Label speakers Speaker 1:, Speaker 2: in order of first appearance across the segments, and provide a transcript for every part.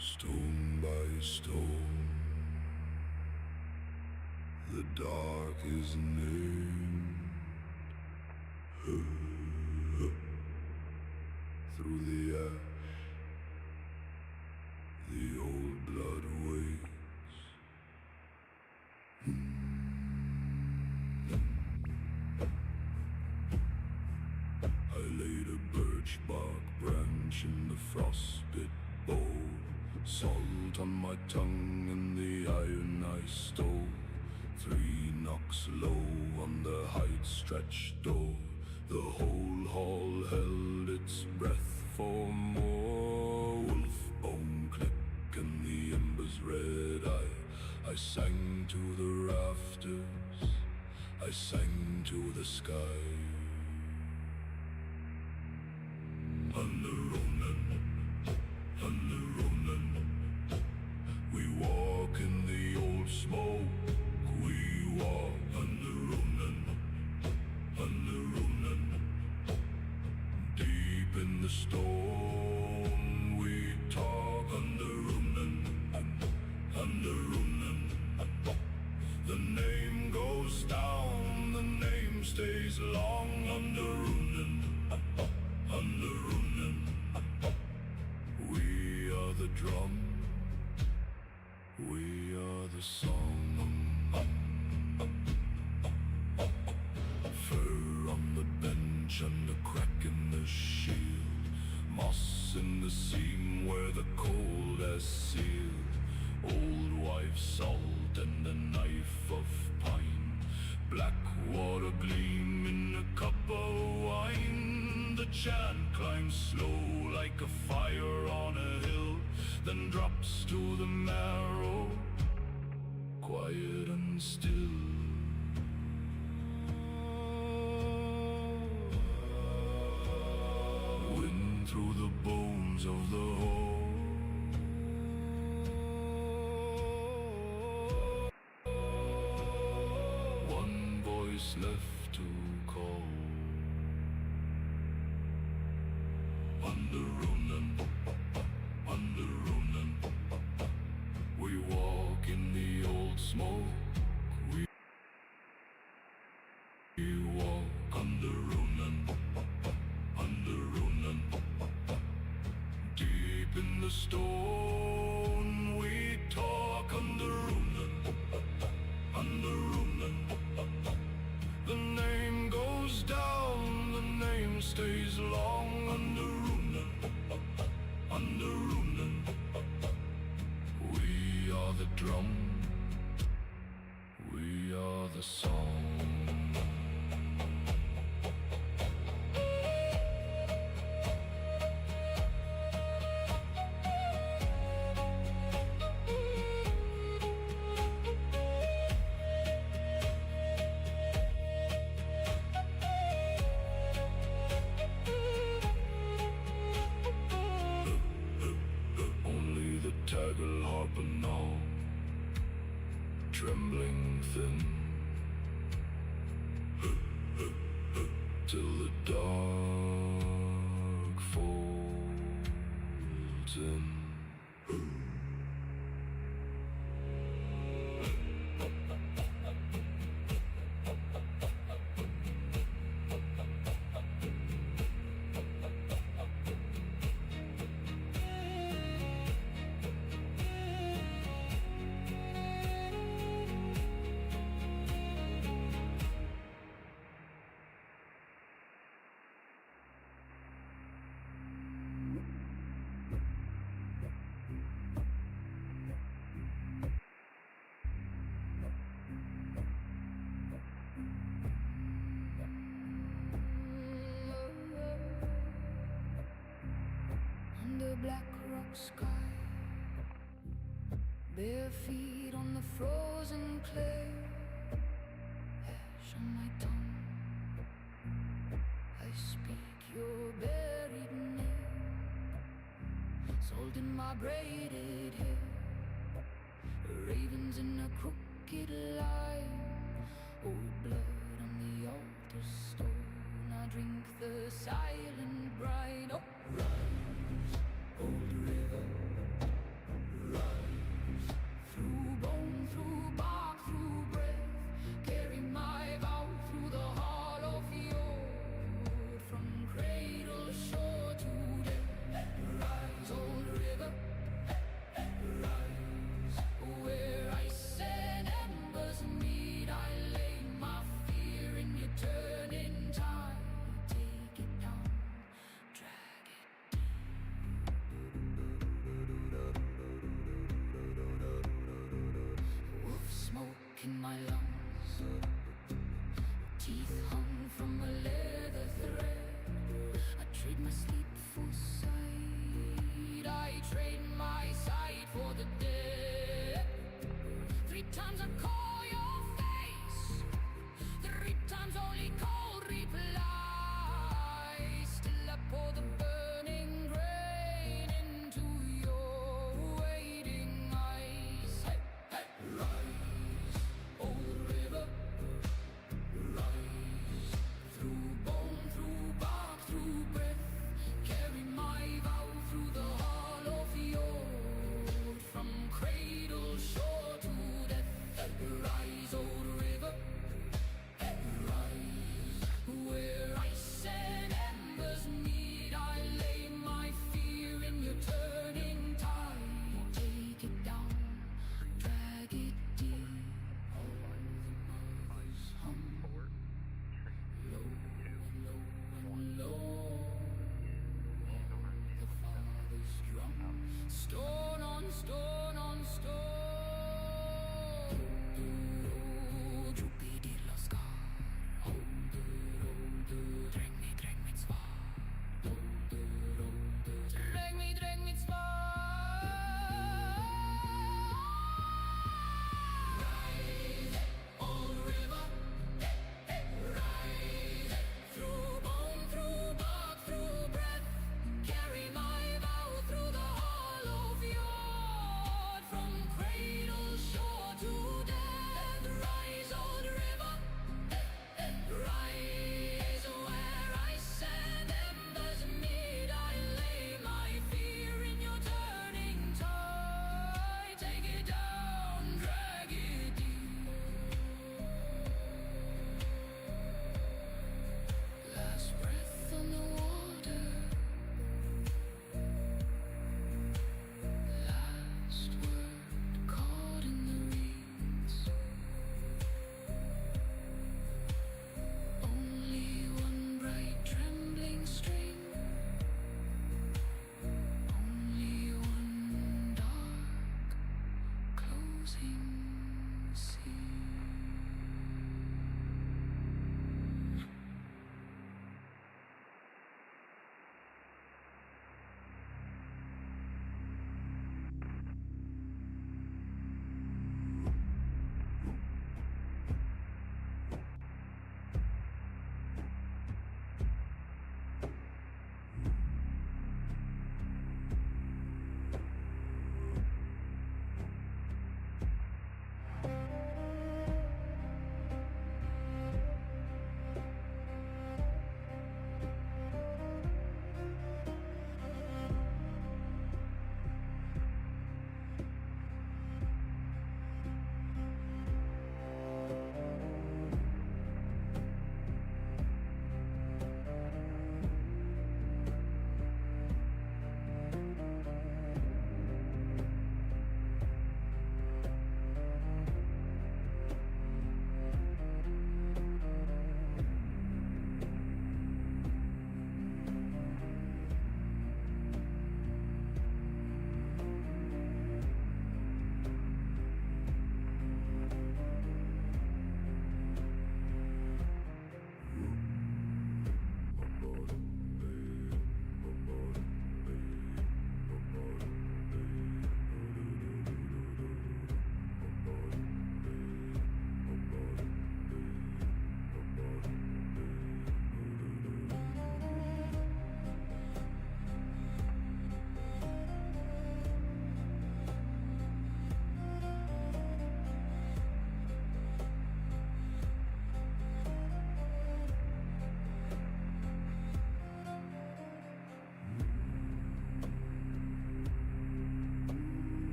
Speaker 1: Stone by stone, the dark is named. Through the ash, the old blood waits. I laid a birch bark branch in the frostbit bowl, salt on my tongue and the iron I stole. 3 knocks low on the height-stretched door. The whole hall held its breath for more. Wolf bone click and the embers red eye. I sang to the rafters, I sang to the sky. Under Ronan, we walk in the old smoke. We walk under Ronan, deep in the stone. We talk under Ronan. The name goes down, the name stays long under Ronan. We are the drum, we are the song. Fur on the bench and a crack in the shield, moss in the seam where the cold has sealed. Old wife's salt and a knife of pine, black water gleam in a cup of wine. chant climbs slow like a fire on a hill, then drops to the marrow, quiet and still. Wind through the bones of the whole. One voice left to call. Underrunen, Underrunen. We walk in the old smoke. We walk Underrunen, Underrunen. Deep in the stone, we talk Underrunen, Underrunen. The name goes down, the name stays long. Underrunen, Underrunen. We are the drum, we are the song. Taggle harper now, trembling thin, till the dark folds in.
Speaker 2: Under black rock sky, bare feet on the frozen clay, ash on my tongue. I speak your buried name, salt in my braided hair, ravens in a crooked line. Old blood on the altar stone, I drink the silent brine. Oh, rise, old river, rise, through bone, through bark, through breath, carry my vow through the hollow fjord, from cradle shore to death. Rise, old river, rise, where ice and embers meet. I lay my fear in your turning tide. Take it down, drag it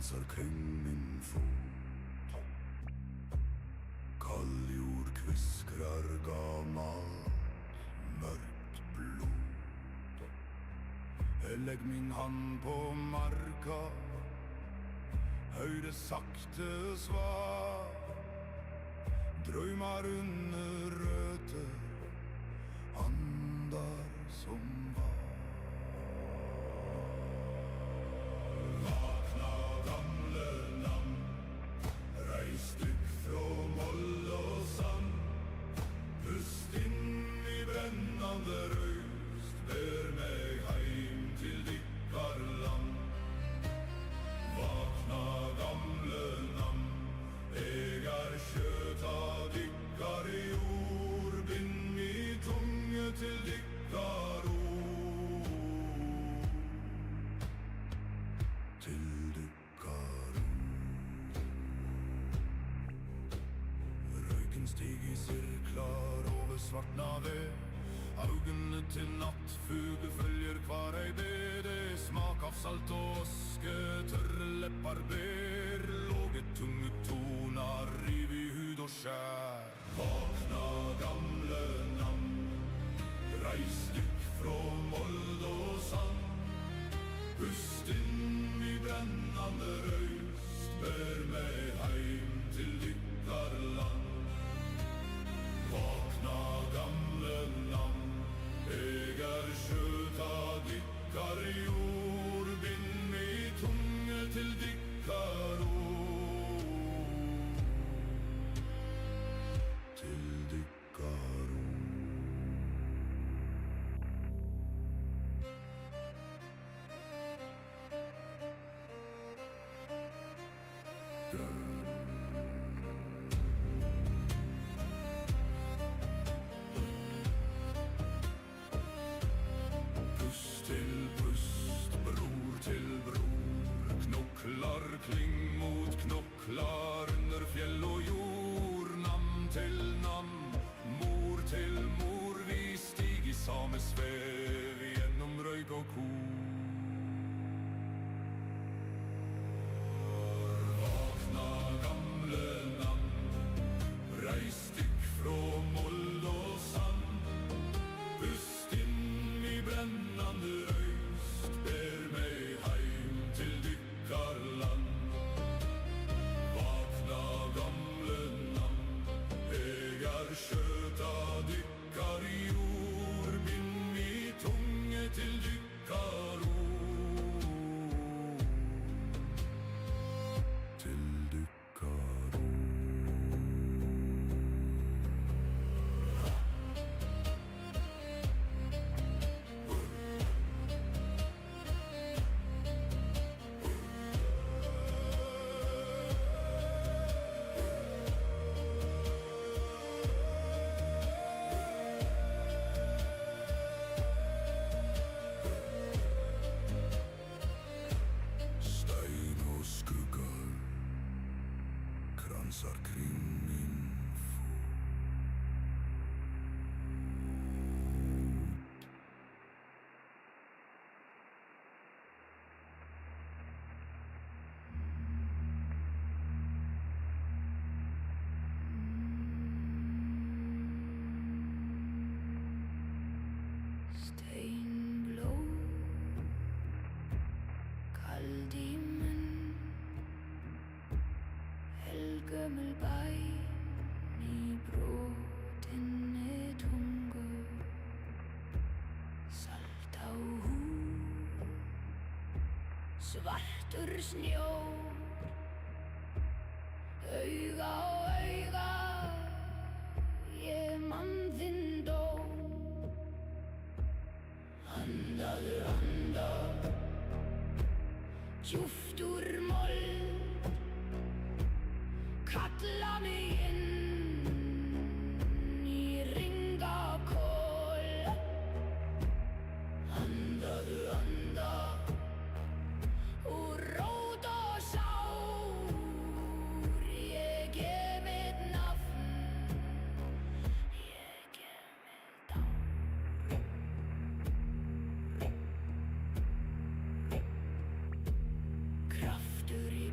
Speaker 1: kransar kring min fot. Kall jord kviskrar gammalt, mörkt blod. Jeg legg min hand på marka, høyre sakte svar. Drøymar under røter, andar som var. Vakna gamle namn, reis dykk fra moll og sand. Pust inn i brennande røyst, ber meg heim til dykkar land. Vakna gamle namn, jeg kjøt av dykkar i jord. Bind mi tunge til dykkar ord, til dykkar ord. Røyken stig i sirklar over svartna ved. Augene til nattfugl følger hvar ei bede. Smak av salt og oske, tørre leppar ber. Låge tunge tonar, riv i hud og skjær. Vakna gamle namn, reis dykk fra mold og sand. Pust inn i brennande røyst, ber meg heim til dykkar land. Vakna gamle namn, jeg kjøt av dykkar i jord. Bind mi tunge til dykkar ord, til dykkar ord. Knoklar kling mot knoklar under fjell og jord. Namn til namn, mor til mor. Vi stig i same svev gjennom røyk og kor. Vakna gamle namn, reis dykk fra mold og sand. Pust inn i brennande røyst, ber meg heim til dykkar land. Vakna gamle namn, jeg kjøt av dykkar i jord. Bind mi tunge til dykkar ord, til dykkar ord. Kransar kring min fot.
Speaker 2: Steinblå, kald i munn. Helgømmel bein i bråtende tunge. Salt av hud, svartur snjå. Auga og auga, ég mann þinn dóm. Andaðu, anda, djúpt úr mold. Kalla mig inn í ringakol. Andaðu, anda, úr rót og sár. Ég gef mitt nafn, ég gef mitt ár. Kraftur í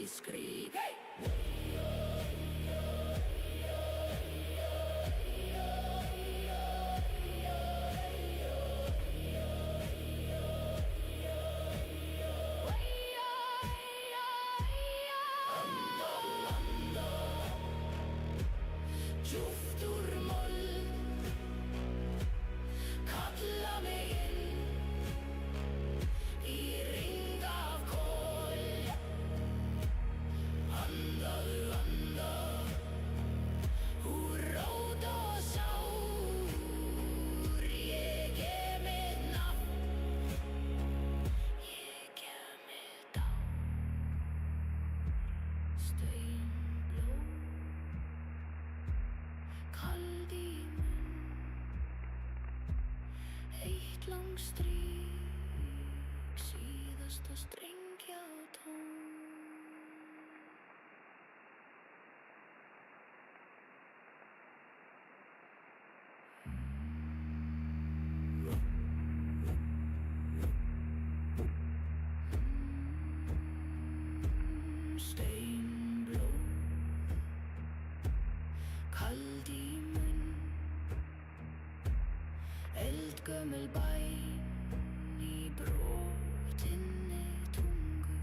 Speaker 2: skrik. Djúpt úr mold, kalla mig inn í ring af kol. Andaðu, anda, úr rót og sár. Ég gef mitt nafn, ég gef mitt ár. Steinblóð, kald í munn, eitt langt strik, síðasta strengja tón. Steinblóð, kald í munn, eldgömul bæn í brotinni tungu.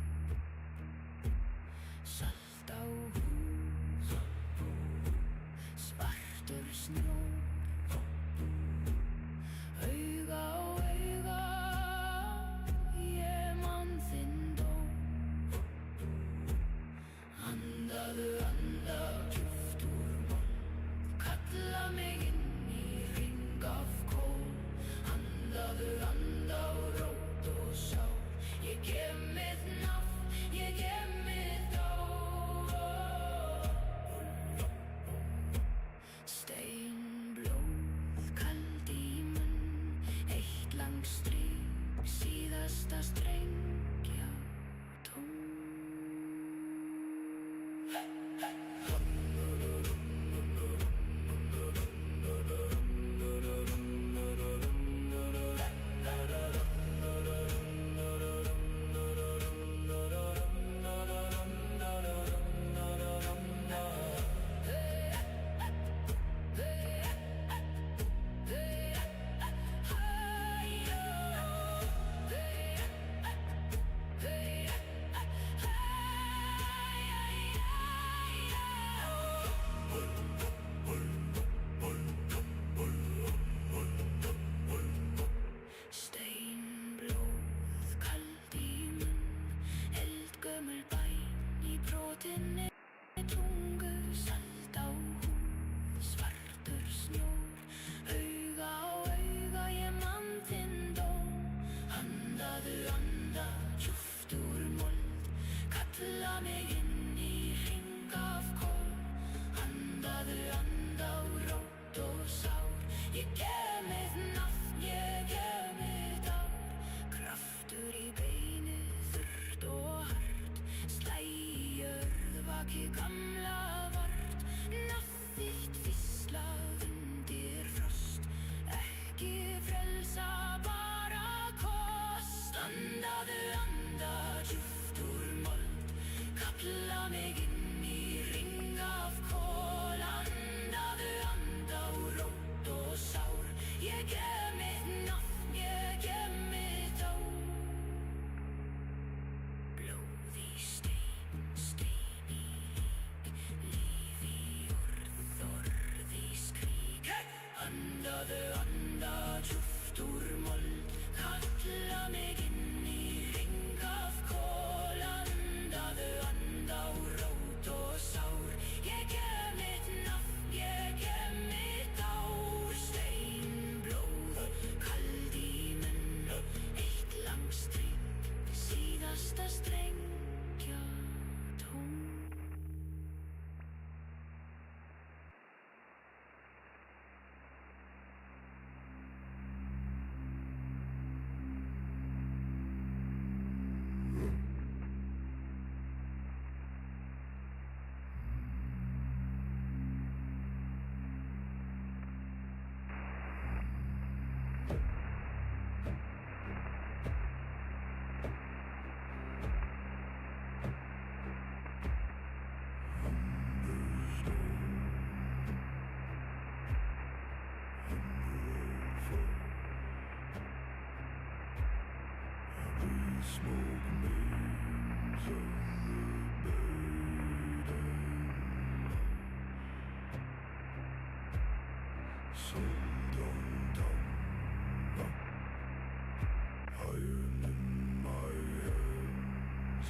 Speaker 2: Salt á húð, svartur snjór, auga á auga, ég man þinn dóm. Andaðu, anda, djúpt úr mold, kalla mig inn í ring af kol. Andaðu, anda, úr rót og sár. Ég gef mitt nafn, ég gef mitt ár. Steinblóð, kald í munn, eitt langt strik, síðasta strengja tón. Steinblóð, kald í munn, eldgömul bæn í brotinni tungu. Salt á húð, svartur snjór, auga á auga, ég man þinn dóm. Andaðu, anda, djúpt úr mold, kalla mig inn í hring af kol. Andaðu, anda, úr rót og sár. Ég gef mitt nafn, ég gef mitt ár. Kraftur í beini, þurrt og hart, slæ í jörð, vaki gamla vart. Nafn þitt hvíslað undir frost, ekki frelsa, bara kost. Andaðu, anda, djúpt úr mold, kalla mig inn í ring af kol. Andaðu, anda, úr rót og sár. Ég gef mitt nafn, ég gef mitt ár. Blóð í stein, stein í lík,
Speaker 1: smoke names of the buried and so don't down, iron in my hands.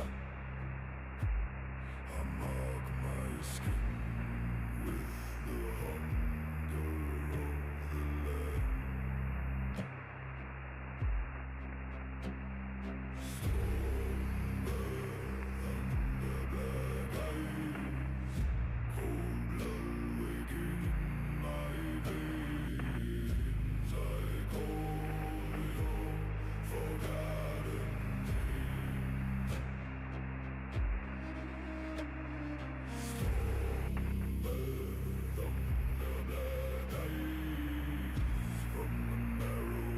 Speaker 1: I mark my skin with the hunger of the land. Stronger than the black eyes, cold blood waking in my veins. I call your forgotten name. Stronger than the black eyes, from the marrow,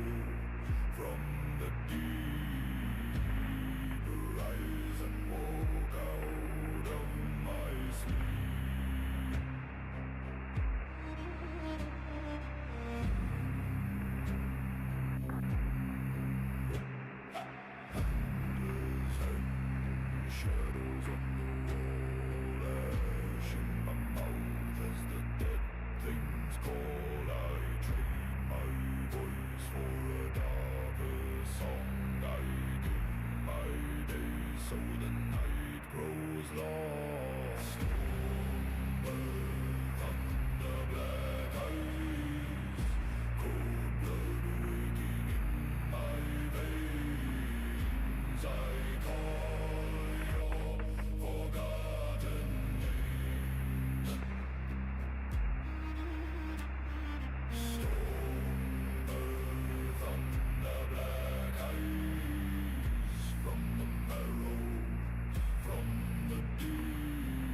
Speaker 1: from the deep, rise and walk out of my sleep. Shadows on the wall, ash in my mouth as the dead things call. I trade my voice for a darker song. I give my days so the night grows long. Stormer, thunder, black eyes, cold blood waking in my veins. I call your forgotten name. Stormer, thunder, black eyes, from the marrow, from the deep,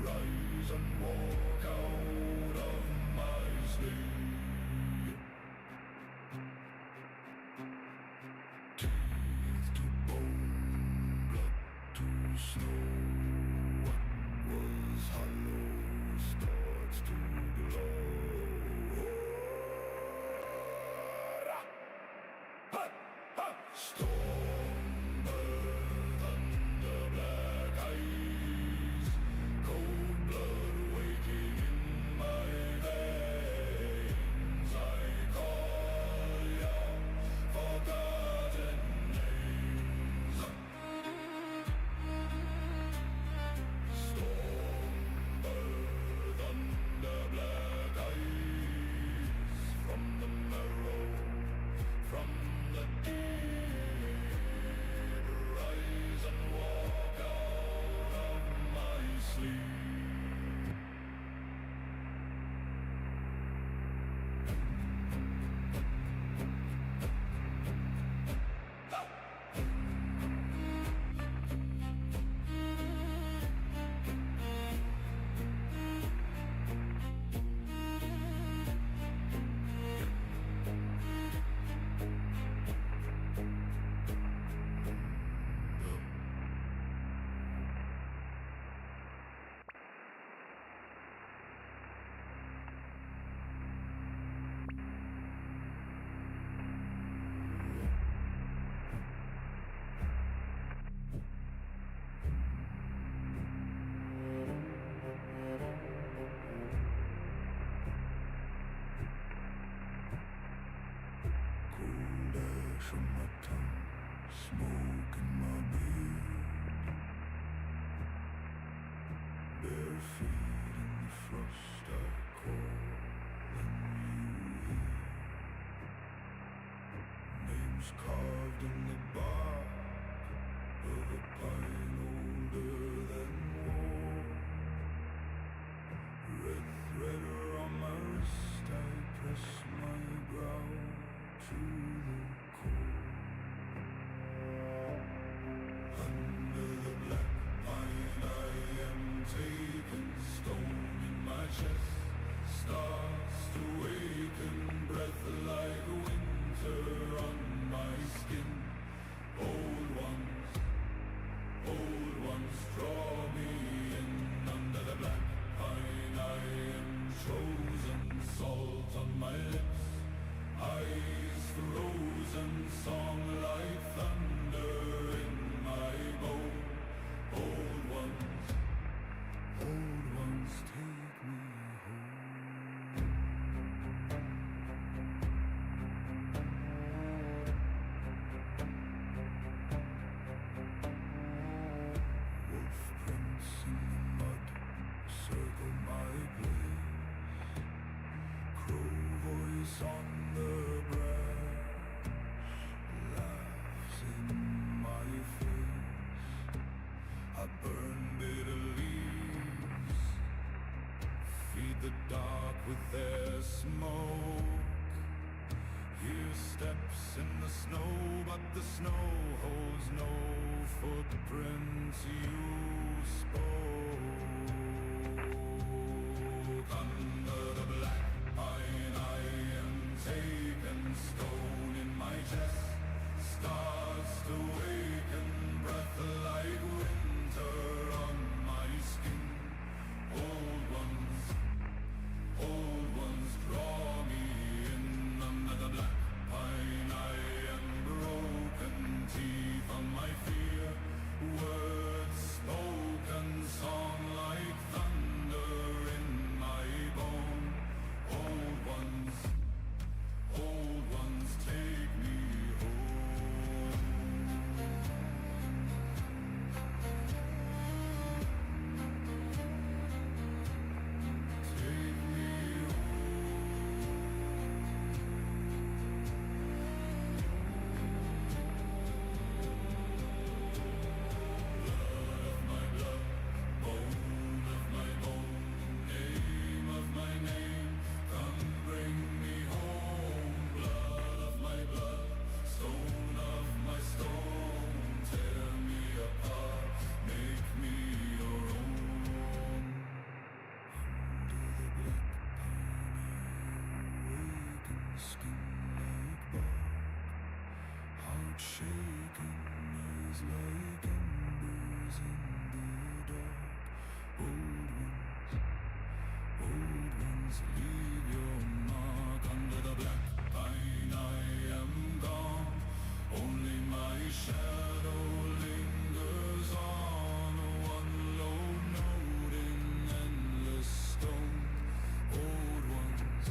Speaker 1: rise and walk out of my sleep. Teeth to bone, blood to snow. What was hollow starts to glow. Stormer, thunder, black eyes, cold blood waking in my veins. I call your forgotten names. Stormer, thunder, black eyes, from the marrow, from the deep, rise and walk out of my sleep. Cold ash on my tongue, smoke in my beard. Bare feet in the frost, I call and you hear. Names carved in the bark of a pine older than war. Red thread on my wrist, I press my brow to the core. Under the black pine I am taken, stone in my chest starts to waken, breath like winter on my skin. Old ones draw me in. Under the black pine I am chosen, salt on my lips, with their smoke. Hear steps in the snow, but the snow holds no footprints you spoke. Under the black pine I am taken, stone in my chest starts to waken, breath like winter on my skin. Old ones draw me in. Under the black pine I am broken, teeth on my fear, words spoken, song like thunder in my bone. Old ones take me home. Take me shaking is like embers in the dark. Old ones, leave your mark. Under the black pine I am gone. Only my shadow lingers on. One low note in endless stone. Old ones.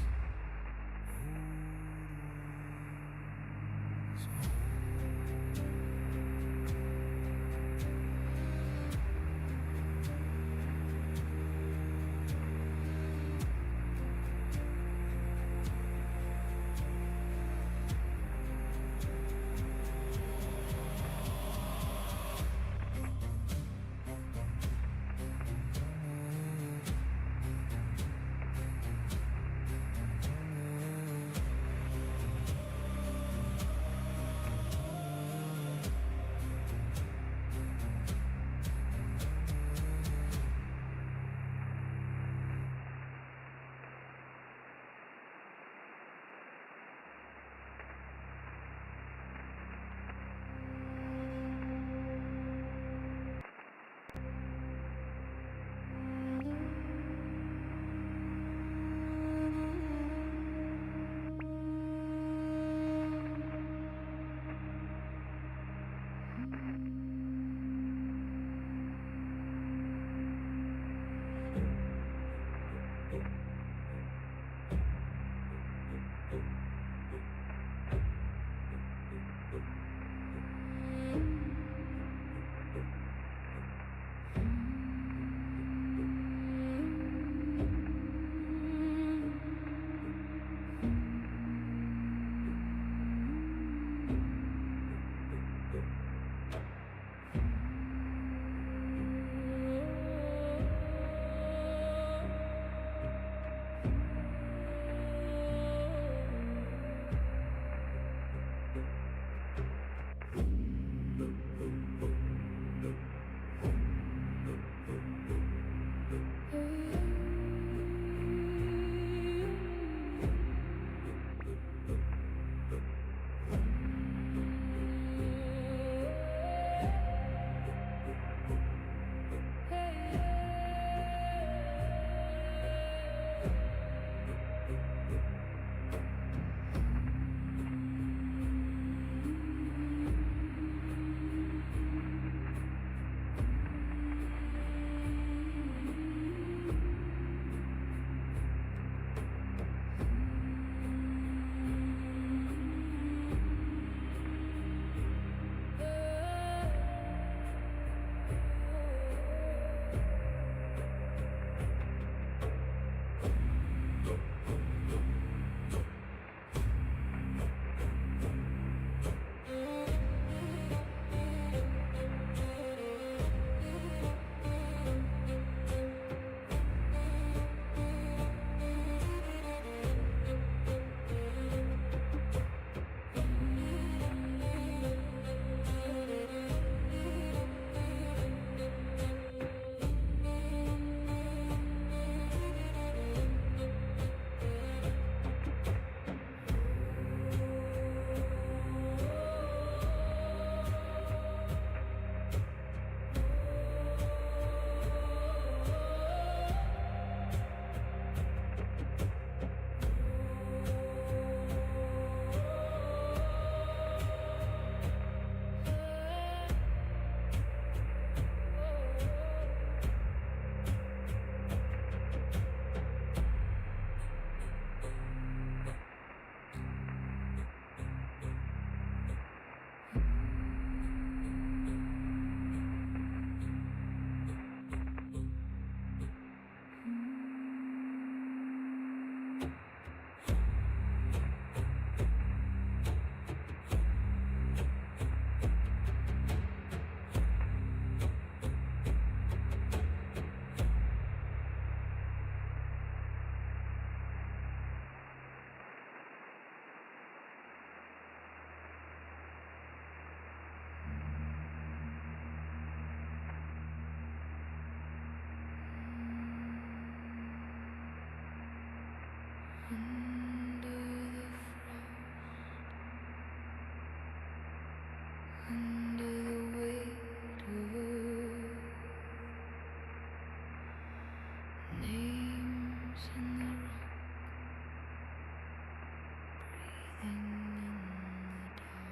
Speaker 2: something in the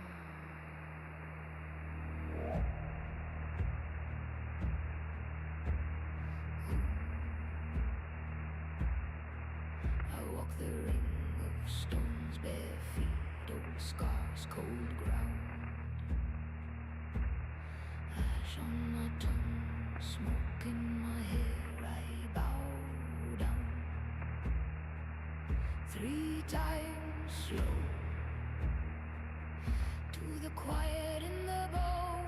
Speaker 2: dark. I walk the ring of stones, bare feet, old scars, cold ground. Ash on my tongue, smoke in my hair, I bow down 3 times slow to the quiet in the bone,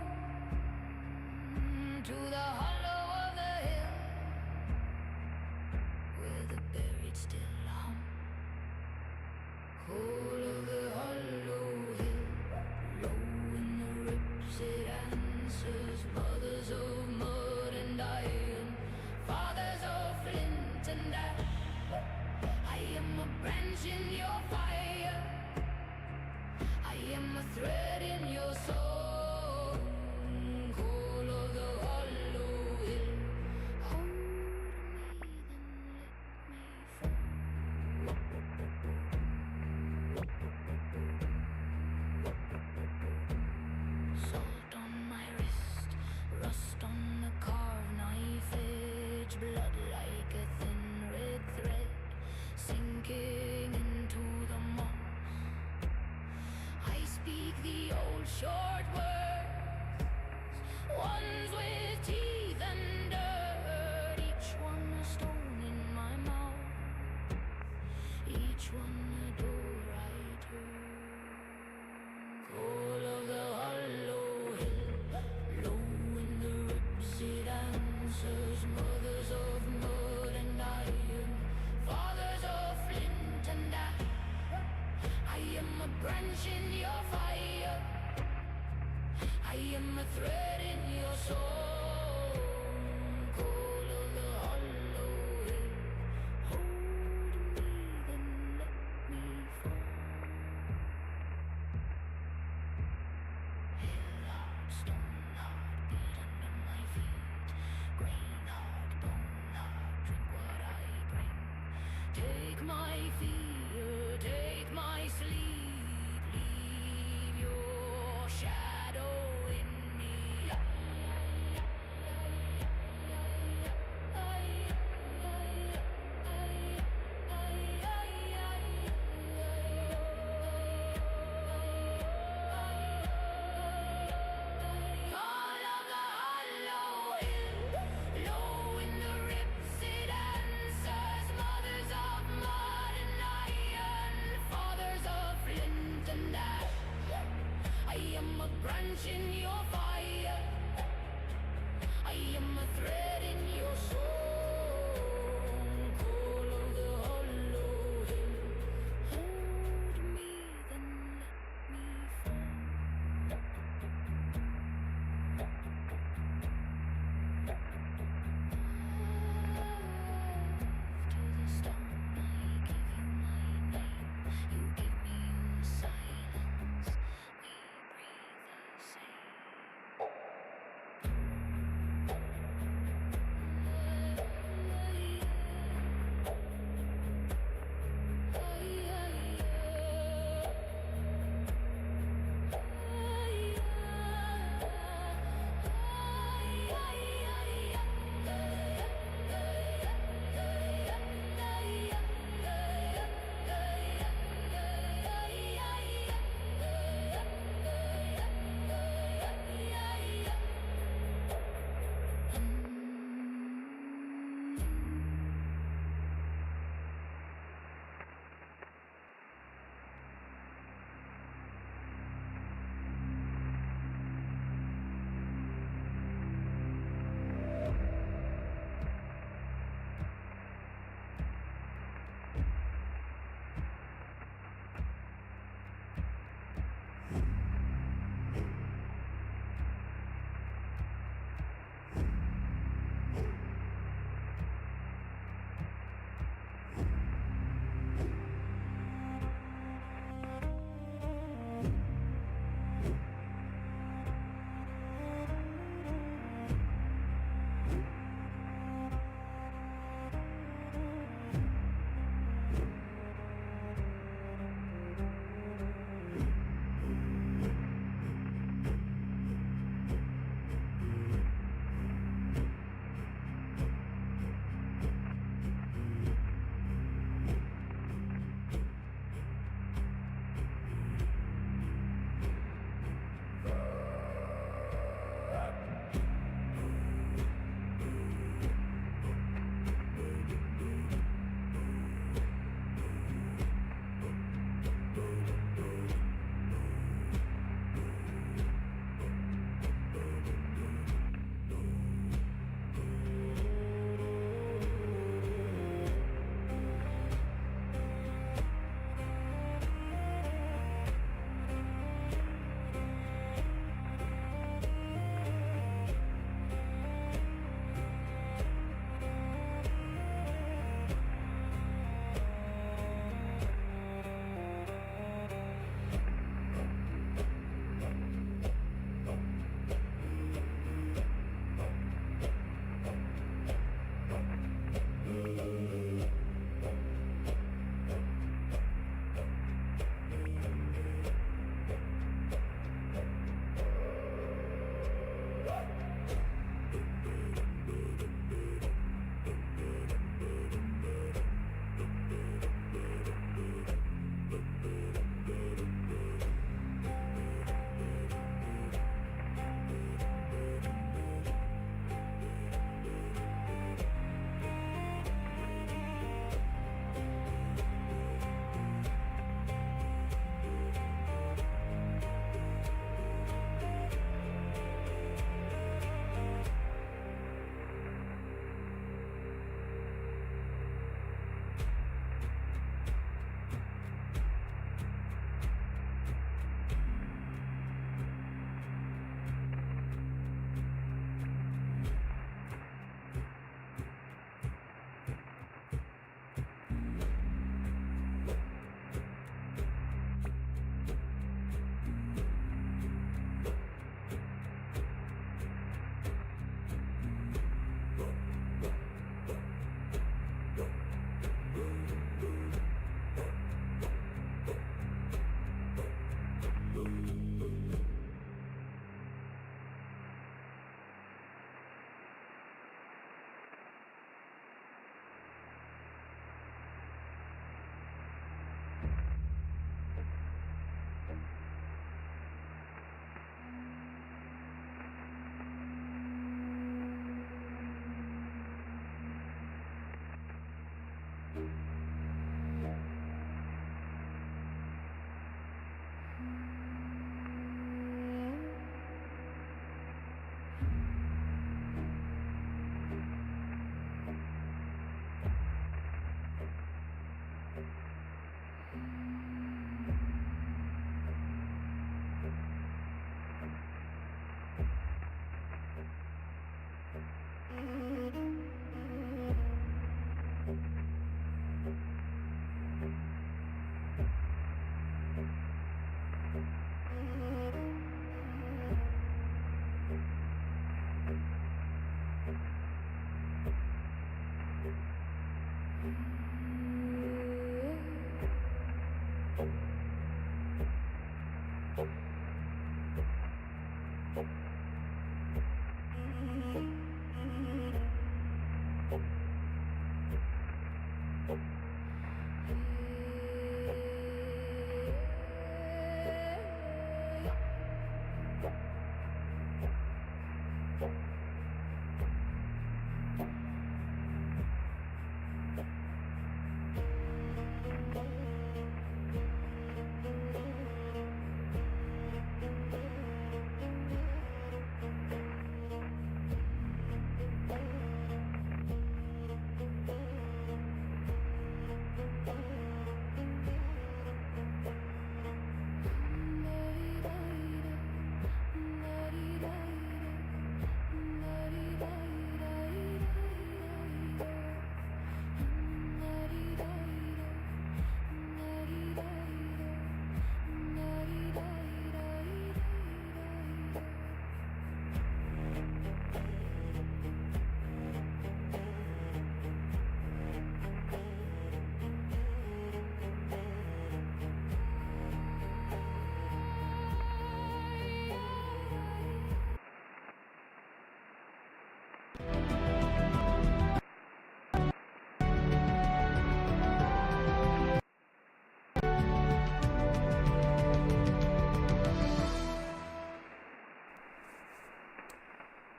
Speaker 2: to the hollow of the hill where the buried still hum. Call of the hollow hill, low in the ribs it answers. Mothers of mud and iron, fathers of flint and ash. I am a branch in your fire, I am a thread in your soul. Call of the hollow hill, hold me then let me fall. Salt on my wrist, rust on the carved knife edge, blood like a thin red thread sinking into the moss. I speak the old short words, ones with teeth and dirt, each one a stone in my mouth, each one a door I turn. Call of the hollow hill, low in the ribs it answers. Mothers of mud and iron, fathers of flint and ash. I am a branch in your fire, I am a thread in your soul. Call of the hollow hill, hold me then let me fall. Hill hard, stone hard, beat under my feet. Grain hard, bone hard, drink what I bring. Take my fear, take my sleep, leave your shadow in me. Call of the hollow hill, low in the ribs it answers. Mothers of mud and iron, fathers of flint and ash. I am a branch in your fire, I am a thread in your soul. Call of the hollow hill, hold me then let me fall. To the stone I give you my name, you give me your silence, we breathe the same.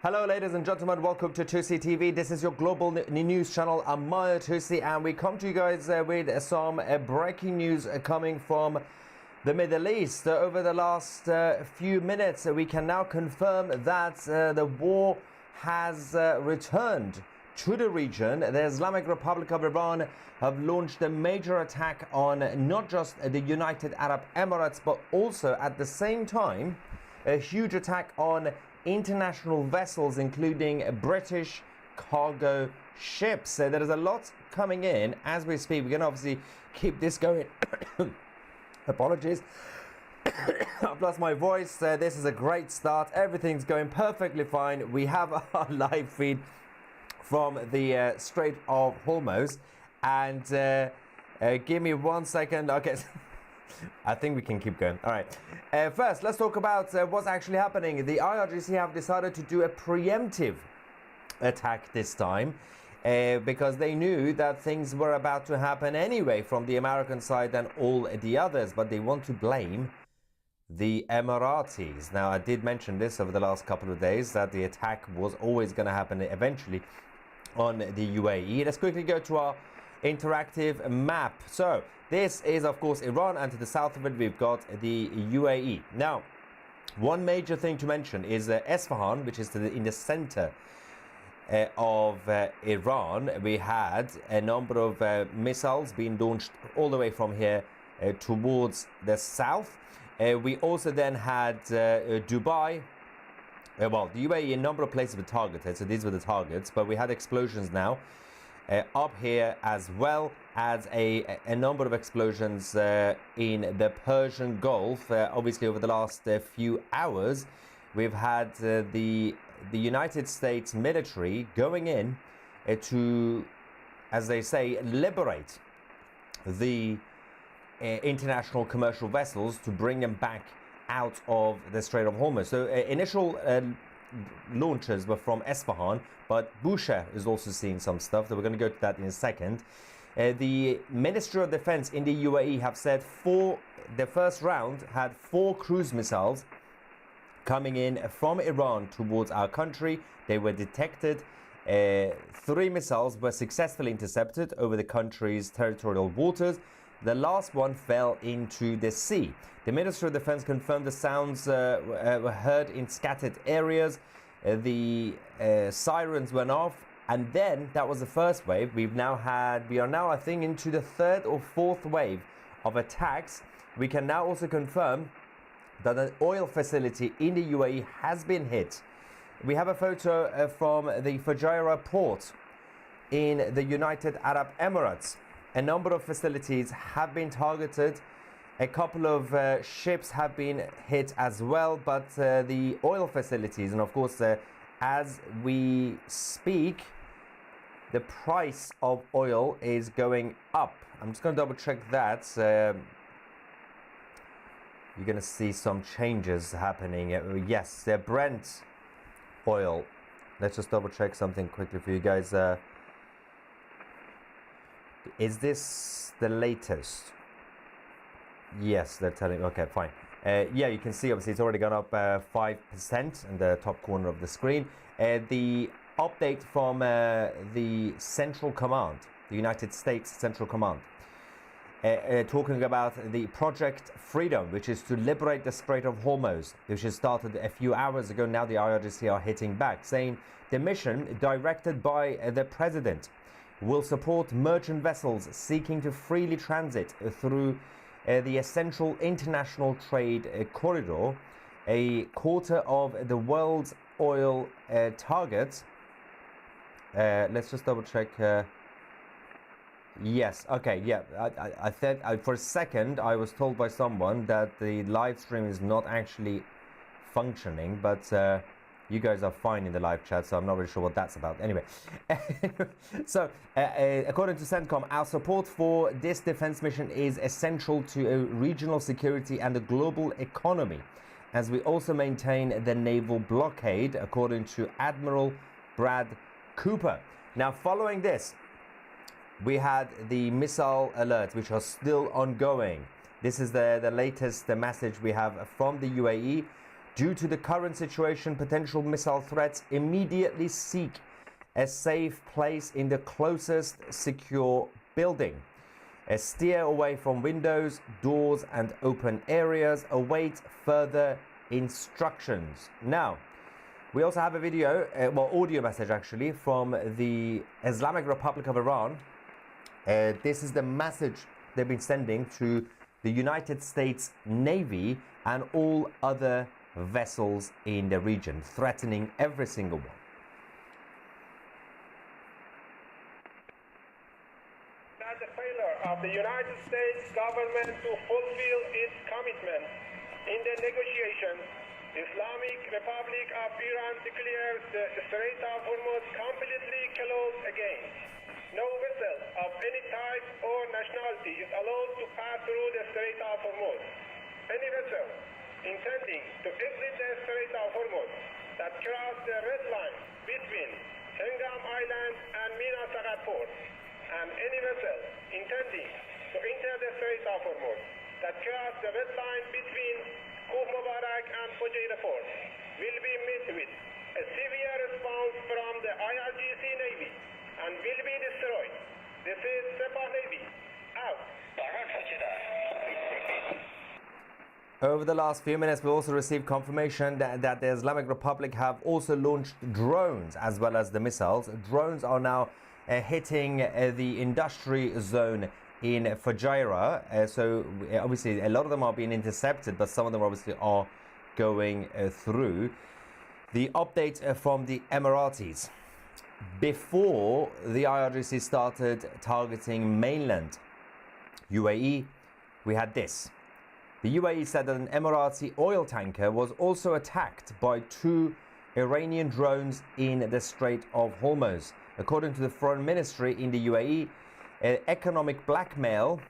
Speaker 3: Hello, ladies and gentlemen. Welcome to Tusi TV. This is your global news channel. I'm Maya Tusi, and we come to you guys with some breaking news coming from the Middle East. Over the last few minutes, we can now confirm that the war has returned to the region. The Islamic Republic of Iran have launched a major attack on not just the United Arab Emirates, but also at the same time a huge attack on international vessels, including British cargo ships. So there is a lot coming in as we speak. We can obviously keep this going. Apologies. I've lost my voice. This is a great start. Everything's going perfectly fine. We have our live feed from the Strait of Hormuz. And give me 1 second. Okay. I think we can keep going. All right. First, let's talk about what's actually happening. The IRGC have decided to do a preemptive attack this time because they knew that things were about to happen anyway from the American side and all the others, but they want to blame the Emiratis. Now, I did mention this over the last couple of days that the attack was always going to happen eventually on the UAE. Let's quickly go to our interactive map. So this is, of course, Iran, and to the south of it we've got the UAE. Now, one major thing to mention is Esfahan, which is in the center of Iran. We had a number of missiles being launched all the way from here towards the south. We also then had Dubai. Well, the UAE, a number of places were targeted, so these were the targets, but we had explosions now up here, as well as a number of explosions in the Persian Gulf. Obviously, over the last few hours, we've had the United States military going in to, as they say, liberate the international commercial vessels to bring them back out of the Strait of Hormuz. So initial launches were from Esfahan, but Bushehr is also seeing some stuff. We're going to go to that in a second. The Ministry of Defense in the UAE have said the first round had 4 cruise missiles coming in from Iran towards our country. They were detected. 3 missiles were successfully intercepted over the country's territorial waters. The last one fell into the sea. The Ministry of Defense confirmed the sounds were heard in scattered areas. The sirens went off, and then that was the first wave. We are now, I think, into the 3rd or 4th wave of attacks. We can now also confirm that an oil facility in the UAE has been hit. We have a photo from the Fujairah port in the United Arab Emirates. A number of facilities have been targeted. A couple of ships have been hit as well, but the oil facilities, and of course, as we speak, the price of oil is going up. I'm just going to double check that. You're going to see some changes happening. Yes, the Brent oil. Let's just double check something quickly for you guys. Is this the latest? Yes, they're telling. Okay, fine. Yeah, you can see obviously it's already gone up 5% in the top corner of the screen. The update from the Central Command, the United States Central Command, talking about the Project Freedom, which is to liberate the Strait of Hormuz, which has started a few hours ago. Now the IRGC are hitting back, saying the mission, directed by the president, will support merchant vessels seeking to freely transit through the essential international trade corridor. A quarter of the world's oil targets. Let's just double check. Yes, okay, yeah. I said for a second I was told by someone that the live stream is not actually functioning, but you guys are fine in the live chat, so I'm not really sure what that's about. Anyway, so according to CENTCOM, our support for this defense mission is essential to regional security and the global economy, as we also maintain the naval blockade, according to Admiral Brad Cooper. Now, following this, we had the missile alerts, which are still ongoing. This is the latest message we have from the UAE, Due to the current situation, potential missile threats, immediately seek a safe place in the closest secure building. Steer away from windows, doors and open areas. Await further instructions. Now, we also have a video, audio message actually, from the Islamic Republic of Iran. This is the message they've been sending to the United States Navy and all other vessels in the region, threatening every single one.
Speaker 4: The failure of the United States government to fulfill its commitment in the negotiations, Islamic Republic of Iran declares the Strait of Hormuz completely closed again. No vessel of any type or nationality is allowed to pass through the Strait of Hormuz. Any vessel intending to exit the Strait of Hormuz that cross the red line between Hengam Island and Mina Sagat Port, and any vessel intending to enter the Strait of Hormuz that cross the red line between Khuf Mubarak and Fujairah Port will be met with a severe response from the IRGC Navy and will be destroyed. This is Sepah Navy. Out.
Speaker 3: Over the last few minutes, we also received confirmation that the Islamic Republic have also launched drones as well as the missiles. Drones are now hitting the industry zone in Fujairah. So obviously a lot of them are being intercepted, but some of them obviously are going through. The update from the Emiratis. Before the IRGC started targeting mainland UAE, we had this. The UAE said that an Emirati oil tanker was also attacked by 2 Iranian drones in the Strait of Hormuz. According to the Foreign Ministry in the UAE, economic blackmail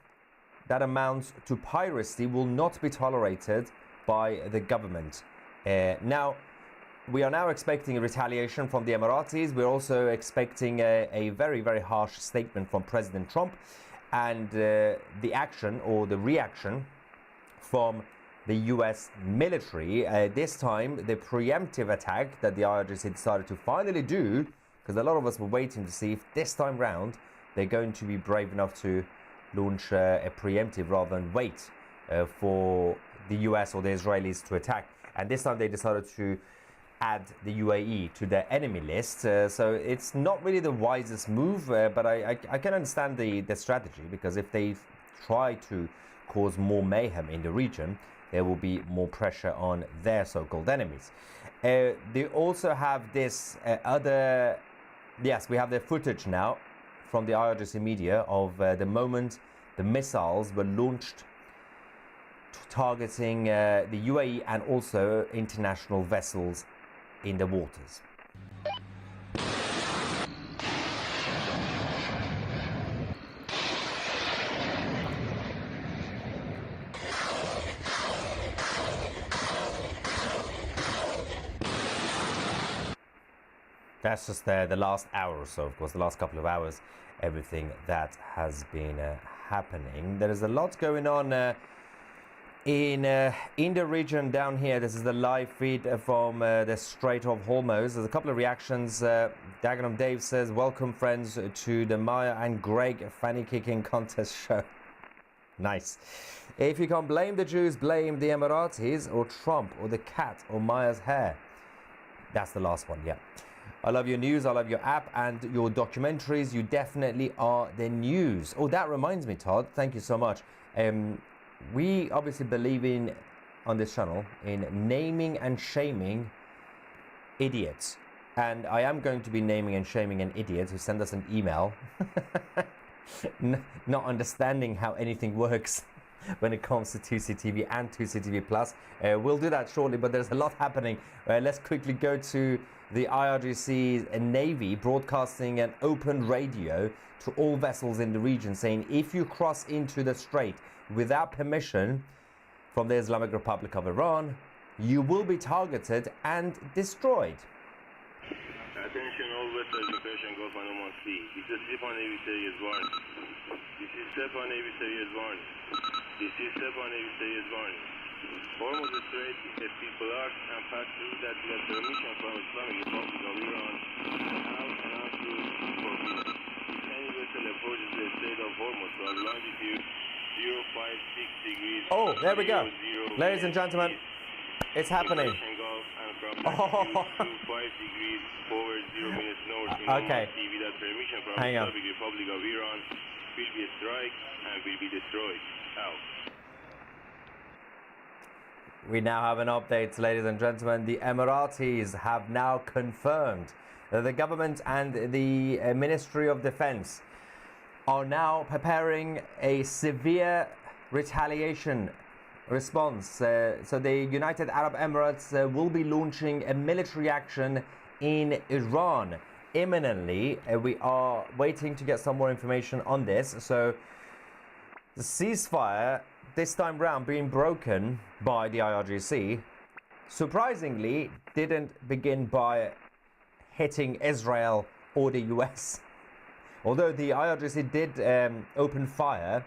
Speaker 3: that amounts to piracy will not be tolerated by the government. Now, we are now expecting a retaliation from the Emiratis. We're also expecting a very, very harsh statement from President Trump, and the action or the reaction from the US military. This time, the preemptive attack that the IRGC decided to finally do, because a lot of us were waiting to see if this time round they're going to be brave enough to launch a preemptive rather than wait for the US or the Israelis to attack. And this time they decided to add the UAE to their enemy list. So it's not really the wisest move, but I can understand the strategy, because if they try to cause more mayhem in the region, there will be more pressure on their so-called enemies. They also have this we have the footage now from the IRGC media of the moment the missiles were launched targeting the UAE and also international vessels in the waters. That's just the last hour or so, of course, the last couple of hours, everything that has been happening. There is a lot going on in the region down here. This is the live feed from the Strait of Hormuz. There's a couple of reactions. Dagenham Dave says, welcome friends to the Maya and Greg fanny kicking contest show. Nice. If you can't blame the Jews, blame the Emiratis or Trump or the cat or Maya's hair. That's the last one, yeah. I love your news, I love your app and your documentaries. You definitely are the news. Oh, that reminds me, Todd, thank you so much. We obviously believe in, on this channel, in naming and shaming idiots. And I am going to be naming and shaming an idiot who sent us an email not understanding how anything works when it comes to 2CTV and 2CTV Plus. We'll do that shortly, but there's a lot happening. Let's quickly go to the IRGC Navy broadcasting an open radio to all vessels in the region saying, if you cross into the strait without permission from the Islamic Republic of Iran, you will be targeted and destroyed.
Speaker 5: Attention all vessels, attention Gulf and Oman Sea. This is Sepah Navy Series 1. This is Sepah Navy Series 1. This is Sepah Navy Series 1. Hormuz Strait is a people arc and pass through that with permission from Islamic Republic of Iran out and on through forbidden. If any vessel approaches the Strait of Hormuz from longitude 056 degrees.
Speaker 3: Oh, there we go.
Speaker 5: 00
Speaker 3: Ladies and gentlemen, it's happening.
Speaker 5: Persian Gulf and from
Speaker 3: Oh.
Speaker 5: latitude 25 degrees forward 0 minutes north in
Speaker 3: Okay.
Speaker 5: Oman Sea without permission from
Speaker 3: Hang on.
Speaker 5: Islamic Republic of Iran will be a strike and will be destroyed. Out.
Speaker 3: We now have an update, ladies and gentlemen. The Emiratis have now confirmed that the government and the Ministry of Defense are now preparing a severe retaliation response. So the United Arab Emirates will be launching a military action in Iran imminently. We are waiting to get some more information on this. So the ceasefire this time round being broken by the IRGC, surprisingly, didn't begin by hitting Israel or the US. Although the IRGC did open fire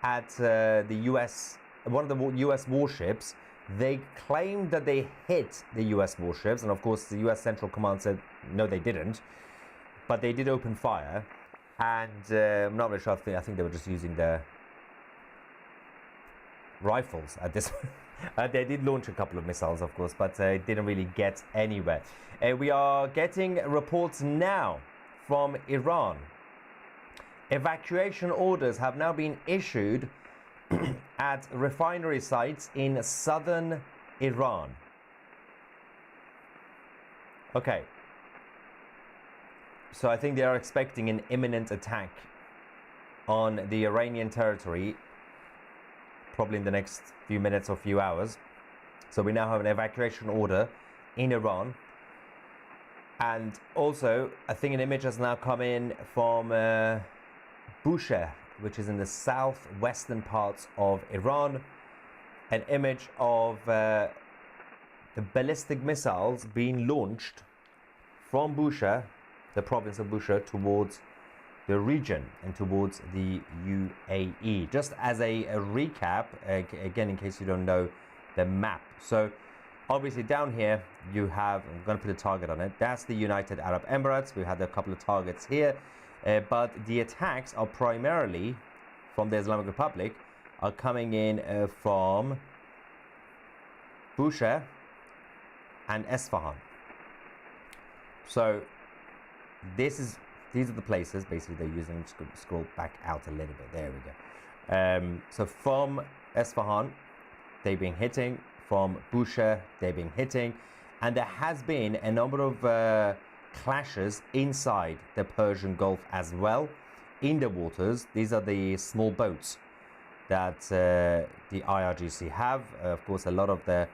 Speaker 3: at the US, one of the US warships, they claimed that they hit the US warships, and of course the US Central Command said no, they didn't, but they did open fire, and I'm not really sure. I think they were just using their rifles at this point. They did launch a couple of missiles, of course, but it didn't really get anywhere. We are getting reports now from Iran. Evacuation orders have now been issued at refinery sites in southern Iran. Okay. So I think they are expecting an imminent attack on the Iranian territory, probably in the next few minutes or few hours. So we now have an evacuation order in Iran. And also, I think an image has now come in from Bushehr, which is in the southwestern parts of Iran. An image of the ballistic missiles being launched from Bushehr, the province of Bushehr, towards the region and towards the UAE. Just as a recap, again, in case you don't know the map. So obviously down here you have, I'm going to put a target on it, that's the United Arab Emirates. We had a couple of targets here, but the attacks are primarily from the Islamic Republic, are coming in from Bushehr and Esfahan. So these are the places basically they're using. Just scroll back out a little bit. There we go. So from Esfahan, they've been hitting. From Bushehr, they've been hitting. And there has been a number of clashes inside the Persian Gulf as well, in the waters. These are the small boats that the IRGC have. Of course, a lot of the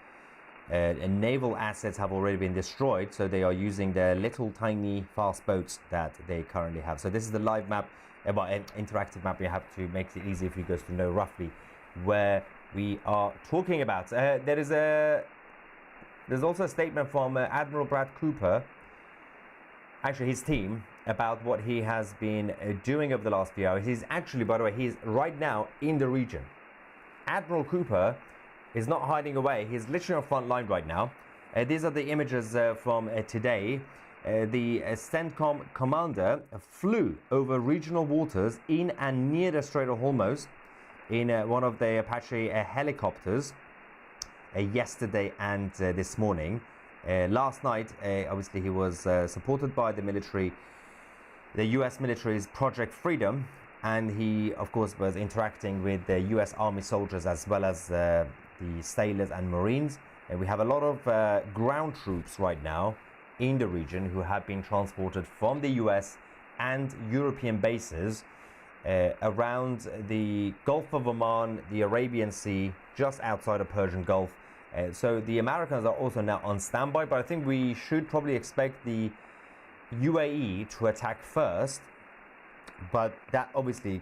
Speaker 3: naval assets have already been destroyed, so they are using their little tiny fast boats that they currently have. So this is the live map, about an interactive map. You have to make it easy for you guys to know roughly where we are talking about. There's also a statement from Admiral Brad Cooper, actually his team, about what he has been doing over the last few hours. He's actually, by the way, he's right now in the region. Admiral Cooper is not hiding away. He's literally on front line right now. These are the images from today. The CENTCOM commander flew over regional waters in and near the Strait of Hormuz in one of the Apache helicopters yesterday and this morning. Last night, obviously, he was supported by the military, the US military's Project Freedom, and he, of course, was interacting with the US Army soldiers as well as the sailors and Marines. And we have a lot of ground troops right now in the region who have been transported from the US and European bases around the Gulf of Oman, the Arabian Sea, just outside of Persian Gulf. So the Americans are also now on standby, but I think we should probably expect the UAE to attack first. But that obviously,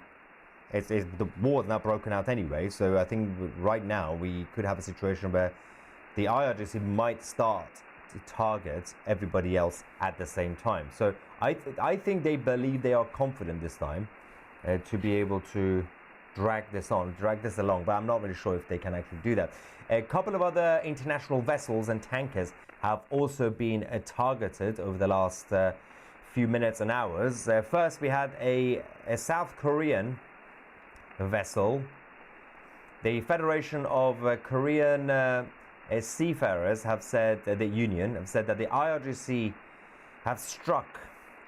Speaker 3: the war is now broken out anyway, so I think right now we could have a situation where the IRGC might start to target everybody else at the same time. So I think they believe they are confident this time to be able to drag this along, but I'm not really sure if they can actually do that. A couple of other international vessels and tankers have also been targeted over the last few minutes and hours. First, we had a South Korean vessel. The Federation of Korean Seafarers have said, the union have said that the IRGC have struck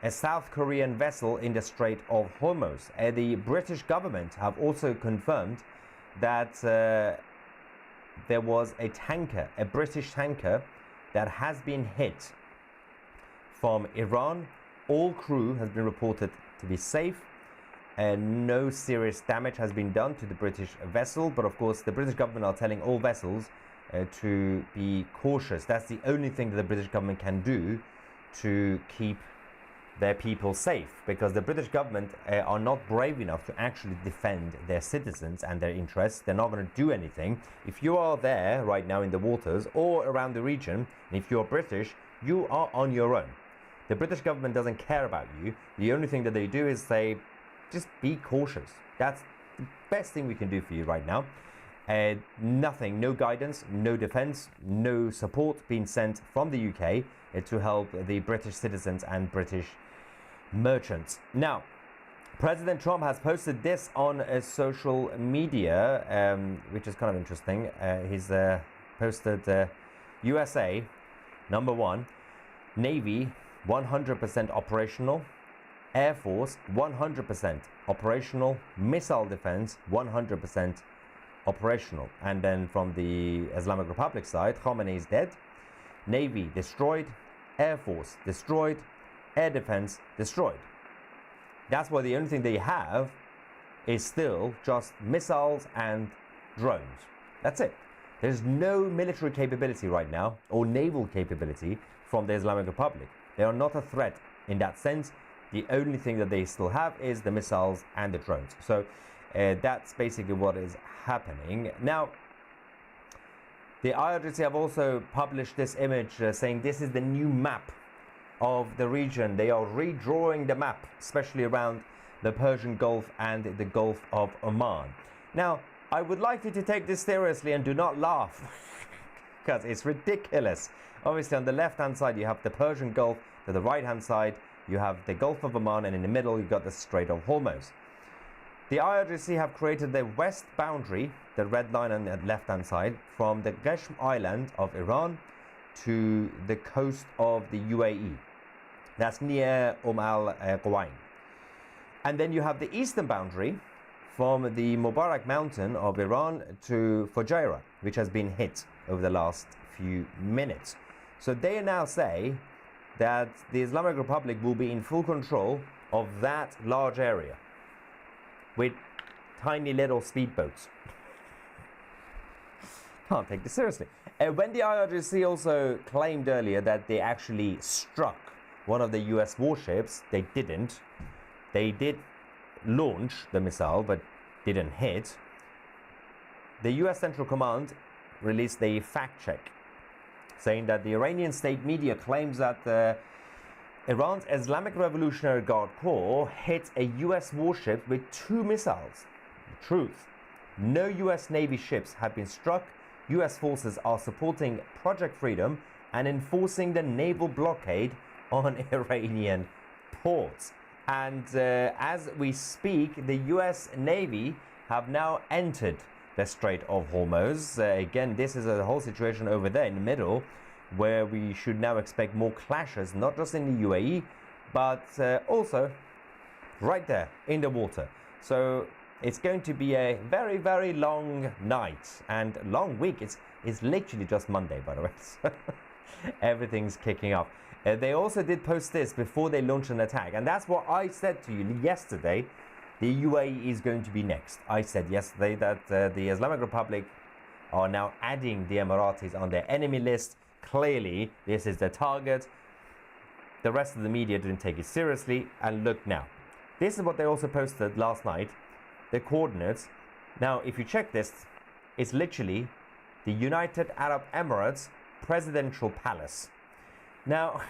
Speaker 3: a South Korean vessel in the Strait of Hormuz. The British government have also confirmed that there was a tanker, a British tanker, that has been hit from Iran. All crew has been reported to be safe, and no serious damage has been done to the British vessel. But of course, the British government are telling all vessels to be cautious. That's the only thing that the British government can do to keep their people safe, because the British government are not brave enough to actually defend their citizens and their interests. They're not going to do anything. If you are there right now in the waters or around the region, and if you're British, you are on your own. The British government doesn't care about you. The only thing that they do is say, just be cautious. That's the best thing we can do for you right now. Nothing, no guidance, no defense, no support being sent from the UK to help the British citizens and British merchants. Now, President Trump has posted this on social media, which is kind of interesting. He's posted USA, #1, Navy 100% operational, Air Force 100% operational, missile defense 100% operational. And then from the Islamic Republic side, Khamenei is dead, Navy destroyed, Air Force destroyed, air defense destroyed. That's why the only thing they have is still just missiles and drones. That's it. There's no military capability right now, or naval capability, from the Islamic Republic. They are not a threat in that sense. The only thing that they still have is the missiles and the drones. So that's basically what is happening. Now, the IRGC have also published this image saying this is the new map of the region. They are redrawing the map, especially around the Persian Gulf and the Gulf of Oman. Now, I would like you to take this seriously and do not laugh, because it's ridiculous. Obviously, on the left-hand side, you have the Persian Gulf. To the right-hand side, you have the Gulf of Oman, and in the middle, you've got the Strait of Hormuz. The IRGC have created the west boundary, the red line on the left-hand side, from the Geshm Island of Iran to the coast of the UAE. That's near Al-Qawain. And then you have the eastern boundary from the Mubarak mountain of Iran to Fujairah, which has been hit over the last few minutes. So they now say that the Islamic Republic will be in full control of that large area with tiny little speedboats. Can't take this seriously. When the IRGC also claimed earlier that they actually struck one of the US warships, they didn't. They did launch the missile, but didn't hit. The US Central Command released a fact check saying that the Iranian state media claims that Iran's Islamic Revolutionary Guard Corps hit a US warship with 2 missiles. The truth: no US Navy ships have been struck. US forces are supporting Project Freedom and enforcing the naval blockade on Iranian ports. And as we speak, the US Navy have now entered the Strait of Hormuz. Again, this is a whole situation over there in the middle, where we should now expect more clashes, not just in the UAE, but also right there in the water. So it's going to be a very, very long night and long week. It's literally just Monday, by the way. So everything's kicking off. They also did post this before they launched an attack, and that's what I said to you yesterday. The UAE is going to be next. I said yesterday that the Islamic Republic are now adding the Emiratis on their enemy list. Clearly, this is the target. The rest of the media didn't take it seriously, and look now. This is what they also posted last night, the coordinates. Now, if you check this, it's literally the United Arab Emirates Presidential Palace. Now,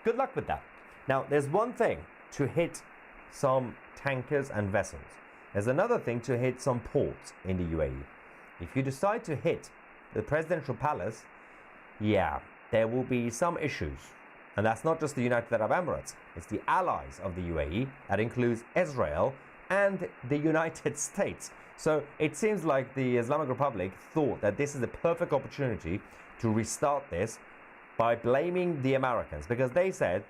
Speaker 3: good luck with that. Now, there's one thing to hit some tankers and vessels. There's another thing to hit some ports in the UAE. If you decide to hit the presidential palace, yeah, there will be some issues. And that's not just the United Arab Emirates, it's the allies of the UAE. That includes Israel and the United States. So it seems like the Islamic Republic thought that this is the perfect opportunity to restart this by blaming the Americans, because they said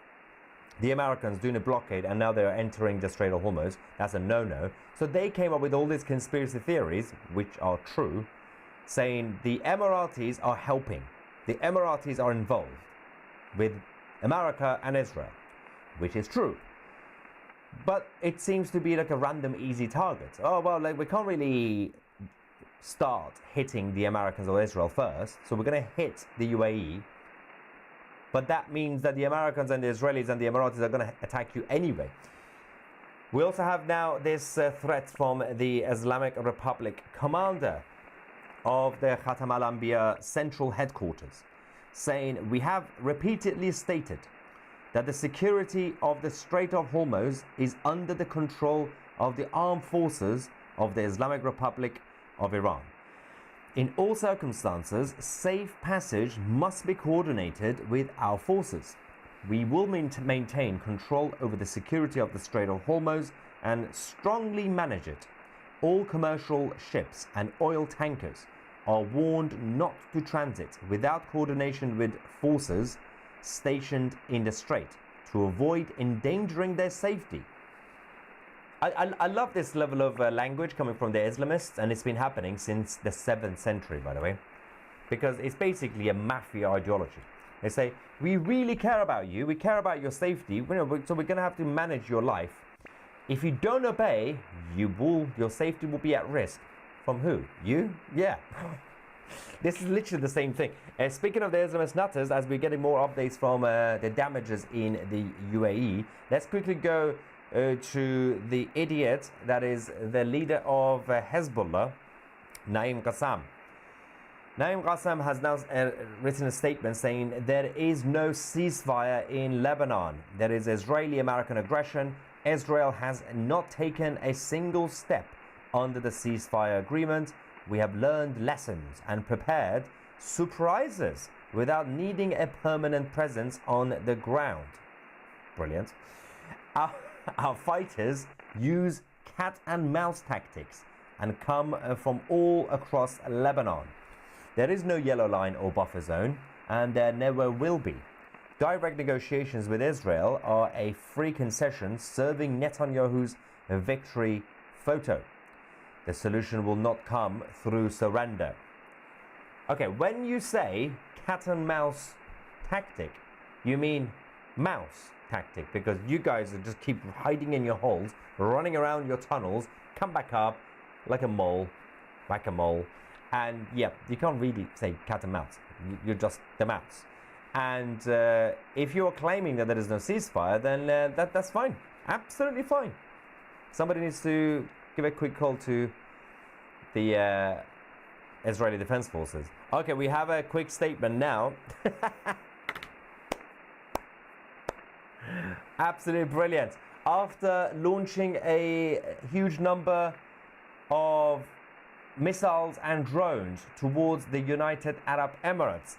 Speaker 3: the Americans doing a blockade and now they're entering the Strait of Hormuz. That's a no-no. So they came up with all these conspiracy theories, which are true, saying the Emiratis are helping. The Emiratis are involved with America and Israel, which is true. But it seems to be like a random easy target. Oh, well, like we can't really start hitting the Americans or Israel first, so we're going to hit the UAE. But that means that the Americans and the Israelis and the Emiratis are going to attack you anyway. We also have now this threat from the Islamic Republic commander of the Khatam al-Anbiya central headquarters, saying, we have repeatedly stated that the security of the Strait of Hormuz is under the control of the armed forces of the Islamic Republic of Iran. In all circumstances, safe passage must be coordinated with our forces. We will maintain control over the security of the Strait of Hormuz and strongly manage it. All commercial ships and oil tankers are warned not to transit without coordination with forces stationed in the strait to avoid endangering their safety. I love this level of language coming from the Islamists, and it's been happening since the 7th century, by the way, because it's basically a mafia ideology. They say, we really care about you, we care about your safety, so we're going to have to manage your life. If you don't obey, your safety will be at risk. From who? You? Yeah. This is literally the same thing. Speaking of the Islamist nutters, as we're getting more updates from the damages in the UAE, let's quickly go to the idiot that is the leader of Hezbollah, Naim Qassam. Naim Qassam has now written a statement saying there is no ceasefire in Lebanon. There is Israeli-American aggression. Israel has not taken a single step under the ceasefire agreement. We have learned lessons and prepared surprises without needing a permanent presence on the ground. Brilliant. Our fighters use cat and mouse tactics and come from all across Lebanon. There is no yellow line or buffer zone, and there never will be. Direct negotiations with Israel are a free concession serving Netanyahu's victory photo. The solution will not come through surrender. Okay, when you say cat and mouse tactic, you mean mouse tactic, because you guys just keep hiding in your holes, running around your tunnels, come back up like a mole, whack-a-mole, and yeah, you can't really say cat and mouse. You're just the mouse. And if you're claiming that there is no ceasefire, then that's fine, absolutely fine. Somebody needs to give a quick call to the Israeli Defense Forces. Okay, we have a quick statement now. Absolutely brilliant. After launching a huge number of missiles and drones towards the United Arab Emirates,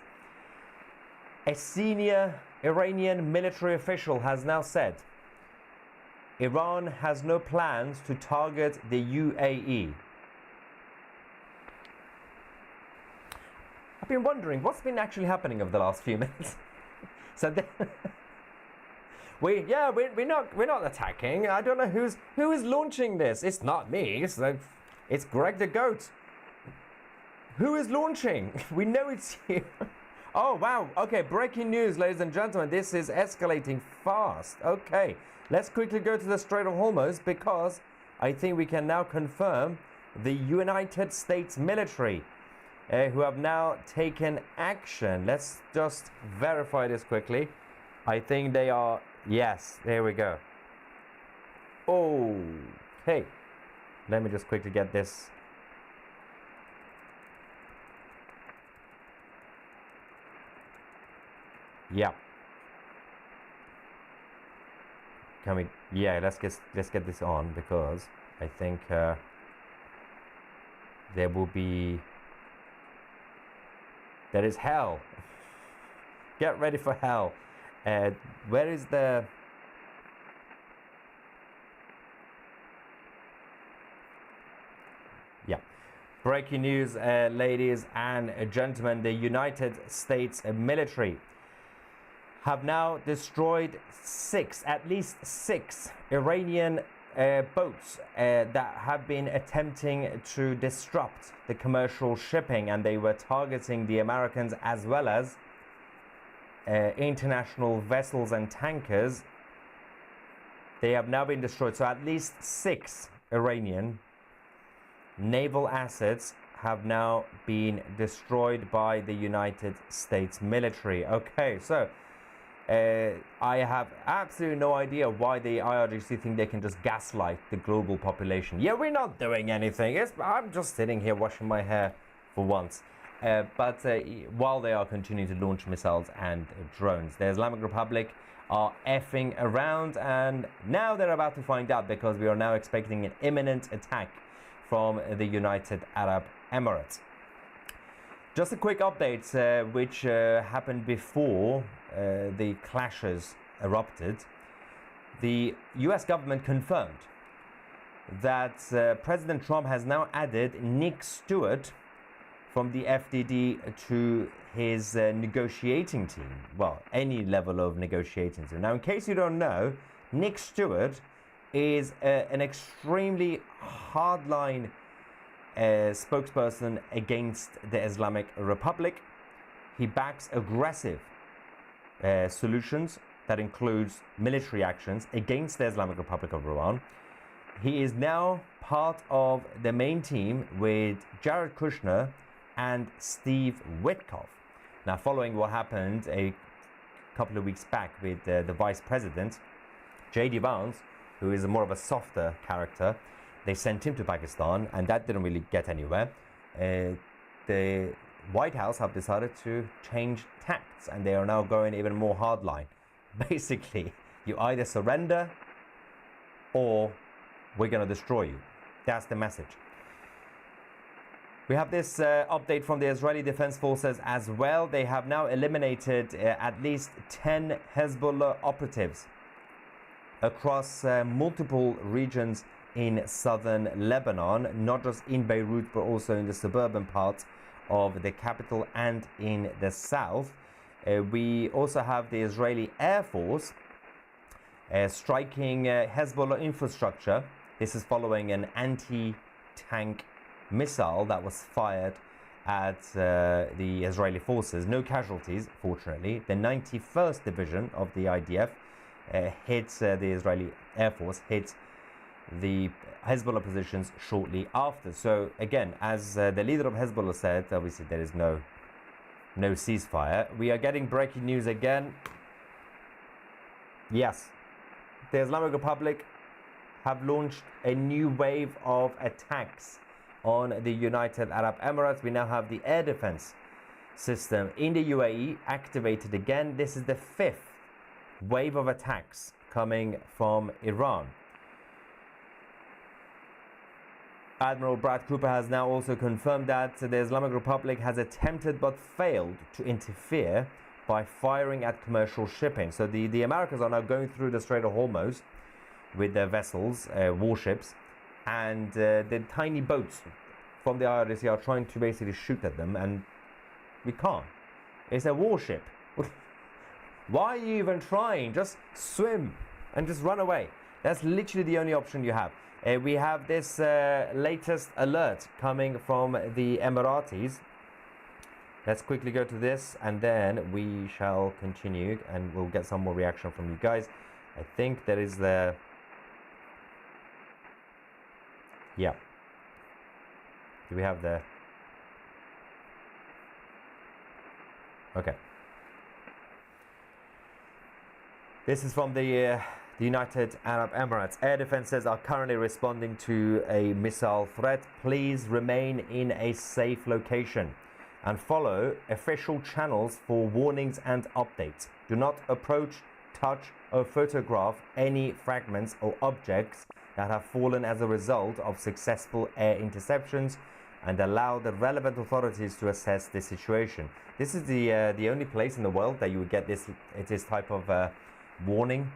Speaker 3: a senior Iranian military official has now said Iran has no plans to target the UAE. I've been wondering what's been actually happening over the last few minutes. So we're not attacking. I don't know who is launching this. It's not me. It's Greg the Goat. Who is launching? We know it's you. Oh wow. Okay, breaking news, ladies and gentlemen. This is escalating fast. Okay, let's quickly go to the Strait of Hormuz, because I think we can now confirm the United States military who have now taken action. Let's just verify this quickly. I think they are, yes, there we go. Okay, let me just quickly get this. Yeah. can we? Yeah, let's get this on, because I think there is hell. Get ready for hell. Where is the? Yeah. Breaking news, ladies and gentlemen. The United States military have now destroyed at least six Iranian boats that have been attempting to disrupt the commercial shipping, and they were targeting the Americans as well as international vessels and tankers. They have now been destroyed. So at least six Iranian naval assets have now been destroyed by the United States military. Okay, so I have absolutely no idea why the IRGC think they can just gaslight the global population. Yeah, we're not doing anything. I'm just sitting here washing my hair for once. But while they are continuing to launch missiles and drones, the Islamic Republic are effing around, and now they're about to find out, because we are now expecting an imminent attack from the United Arab Emirates. Just a quick update, which happened before the clashes erupted. The US government confirmed that President Trump has now added Nick Stewart from the FDD to his negotiating team. Well, any level of negotiating team. Now, in case you don't know, Nick Stewart is an extremely hardline spokesperson against the Islamic Republic. He backs aggressive solutions that includes military actions against the Islamic Republic of Iran. He is now part of the main team with Jared Kushner and Steve Witkoff. Now, following what happened a couple of weeks back with the vice president, J.D. Vance, who is more of a softer character, they sent him to Pakistan, and that didn't really get anywhere. The White House have decided to change tacts, and they are now going even more hardline. Basically, you either surrender or we're going to destroy you. That's the message. We have this update from the Israeli Defense Forces as well. They have now eliminated at least 10 Hezbollah operatives across multiple regions in southern Lebanon, not just in Beirut, but also in the suburban parts of the capital and in the south. We also have the Israeli Air Force striking Hezbollah infrastructure. This is following an anti-tank missile that was fired at the Israeli forces. No casualties, fortunately. The 91st Division of the IDF hit the Israeli Air Force, hit the Hezbollah positions shortly after. So again, as the leader of Hezbollah said, obviously there is no ceasefire. We are getting breaking news again. Yes, the Islamic Republic have launched a new wave of attacks on the United Arab Emirates. We now have the air defense system in the UAE activated again. This is the 5th wave of attacks coming from Iran. Admiral Brad Cooper has now also confirmed that the Islamic Republic has attempted but failed to interfere by firing at commercial shipping. So the Americans are now going through the Strait of Hormuz with their vessels, warships, and the tiny boats from the IRGC are trying to basically shoot at them, and we can't. It's a warship. Why are you even trying? Just swim and just run away. That's literally the only option you have. We have this latest alert coming from the Emiratis. Let's quickly go to this, and then we shall continue, and we'll get some more reaction from you guys. I think there is the... Yeah. Do we have the... Okay. This is from the United Arab Emirates. Air defenses are currently responding to a missile threat. Please remain in a safe location and follow official channels for warnings and updates. Do not approach touch or photograph any fragments or objects that have fallen as a result of successful air interceptions and allow the relevant authorities to assess the situation. This is the only place in the world that you would get this type of warning,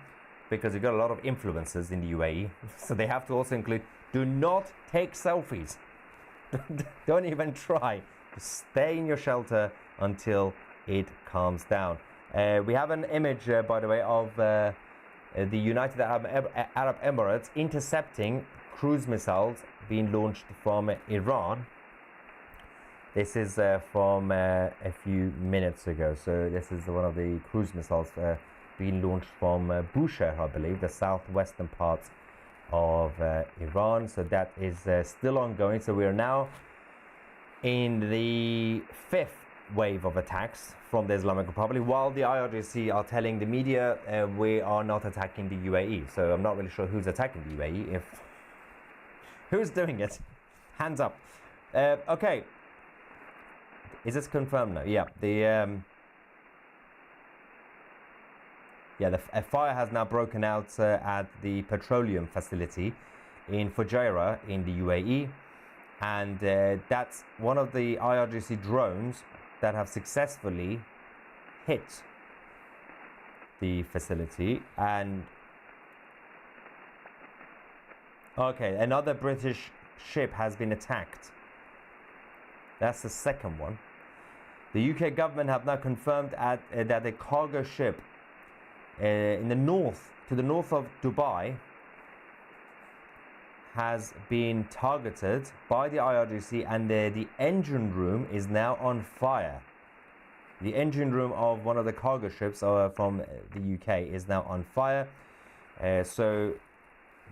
Speaker 3: because you've got a lot of influencers in the UAE. So they have to also include, do not take selfies. Don't even try. Just stay in your shelter until it calms down. We have an image, by the way, of the United Arab Emirates intercepting cruise missiles being launched from Iran. This is from a few minutes ago. So this is one of the cruise missiles being launched from Bushehr, I believe, the southwestern part of Iran. So that is still ongoing. So we are now in the 5th wave of attacks from the Islamic Republic, while the IRGC are telling the media we are not attacking the UAE. So I'm not really sure who's attacking the UAE. Who's doing it? Hands up. Okay. Is this confirmed now? Yeah. A fire has now broken out at the petroleum facility in Fujairah in the UAE, and that's one of the IRGC drones that have successfully hit the facility. And okay, another British ship has been attacked. That's the second one. The UK government have now confirmed that a cargo ship in the north, to the north of Dubai, has been targeted by the IRGC, and the engine room is now on fire. The engine room of one of the cargo ships from the UK is now on fire. So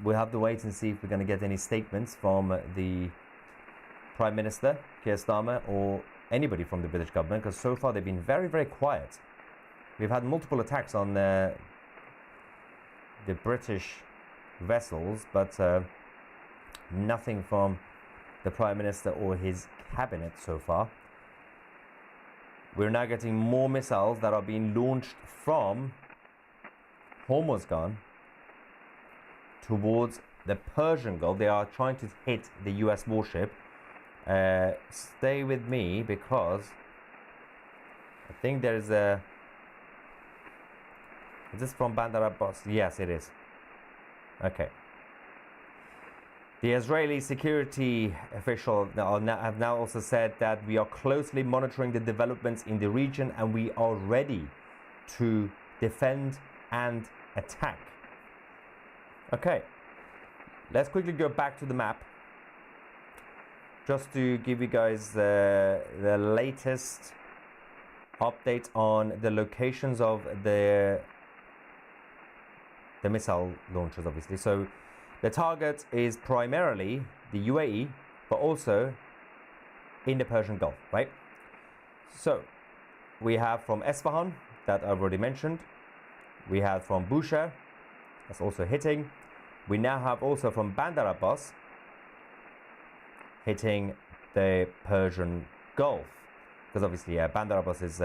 Speaker 3: we'll have to wait and see if we're going to get any statements from the Prime Minister, Keir Starmer, or anybody from the British government, because so far they've been very, very quiet. We've had multiple attacks on the British vessels, but nothing from the Prime Minister or his cabinet so far. We're now getting more missiles that are being launched from Hormuzgan towards the Persian Gulf. They are trying to hit the US warship. Stay with me, because I think there's a... Is this from Bandar Abbas? Yes, it is. Okay. The Israeli security official have now also said that we are closely monitoring the developments in the region and we are ready to defend and attack. Okay. Let's quickly go back to the map, just to give you guys the latest update on the locations of the missile launchers, obviously. So the target is primarily the UAE, but also in the Persian Gulf, right? So we have from Esfahan, that I've already mentioned. We have from Bushehr, that's also hitting. We now have also from Bandar Abbas, hitting the Persian Gulf, because obviously Bandar Abbas is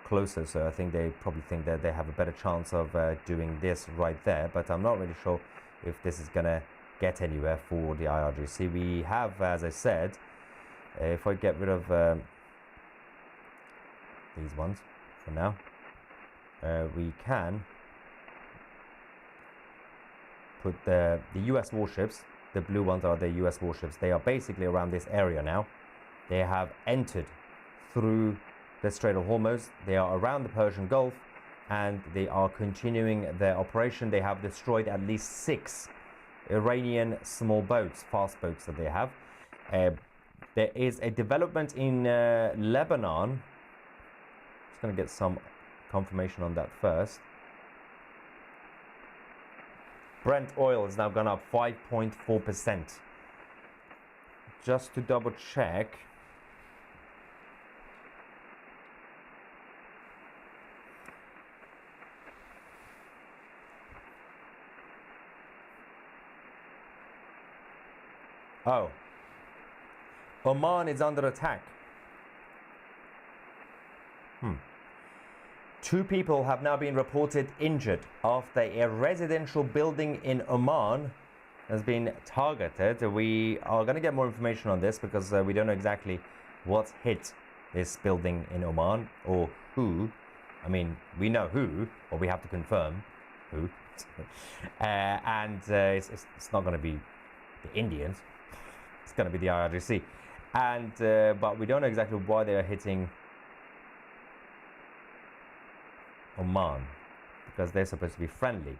Speaker 3: closer, so I think they probably think that they have a better chance of doing this right there, but I'm not really sure if this is gonna get anywhere for the IRGC. We have, as I said, if I get rid of these ones for now, we can put the US warships. The blue ones are the US warships. They are basically around this area now. They have entered through the Strait of Hormuz. They are around the Persian Gulf, and they are continuing their operation. They have destroyed at least 6 Iranian small boats, fast boats that they have. There is a development in Lebanon. Just going to get some confirmation on that first. Brent oil has now gone up 5.4%. Just to double check. Oh, Oman is under attack. 2 people have now been reported injured after a residential building in Oman has been targeted. We are going to get more information on this because we don't know exactly what hit this building in Oman or who. I mean, we know who, or we have to confirm who. It's not going to be the Indians. It's going to be the IRGC. But we don't know exactly why they are hitting Oman, because they're supposed to be friendly.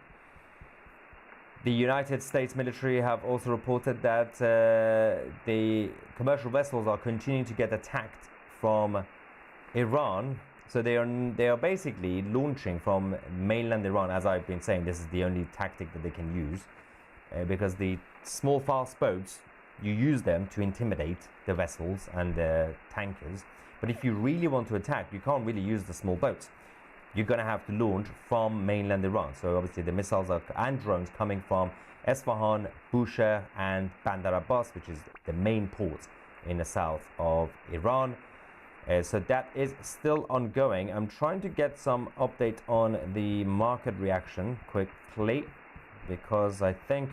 Speaker 3: The United States military have also reported that the commercial vessels are continuing to get attacked from Iran. So they are basically launching from mainland Iran. As I've been saying, this is the only tactic that they can use, because the small fast boats, you use them to intimidate the vessels and the tankers. But if you really want to attack, you can't really use the small boats. You're going to have to launch from mainland Iran. So obviously the missiles and drones coming from Esfahan, Bushehr and Bandar Abbas, which is the main port in the south of Iran. So that is still ongoing. I'm trying to get some update on the market reaction quickly, because I think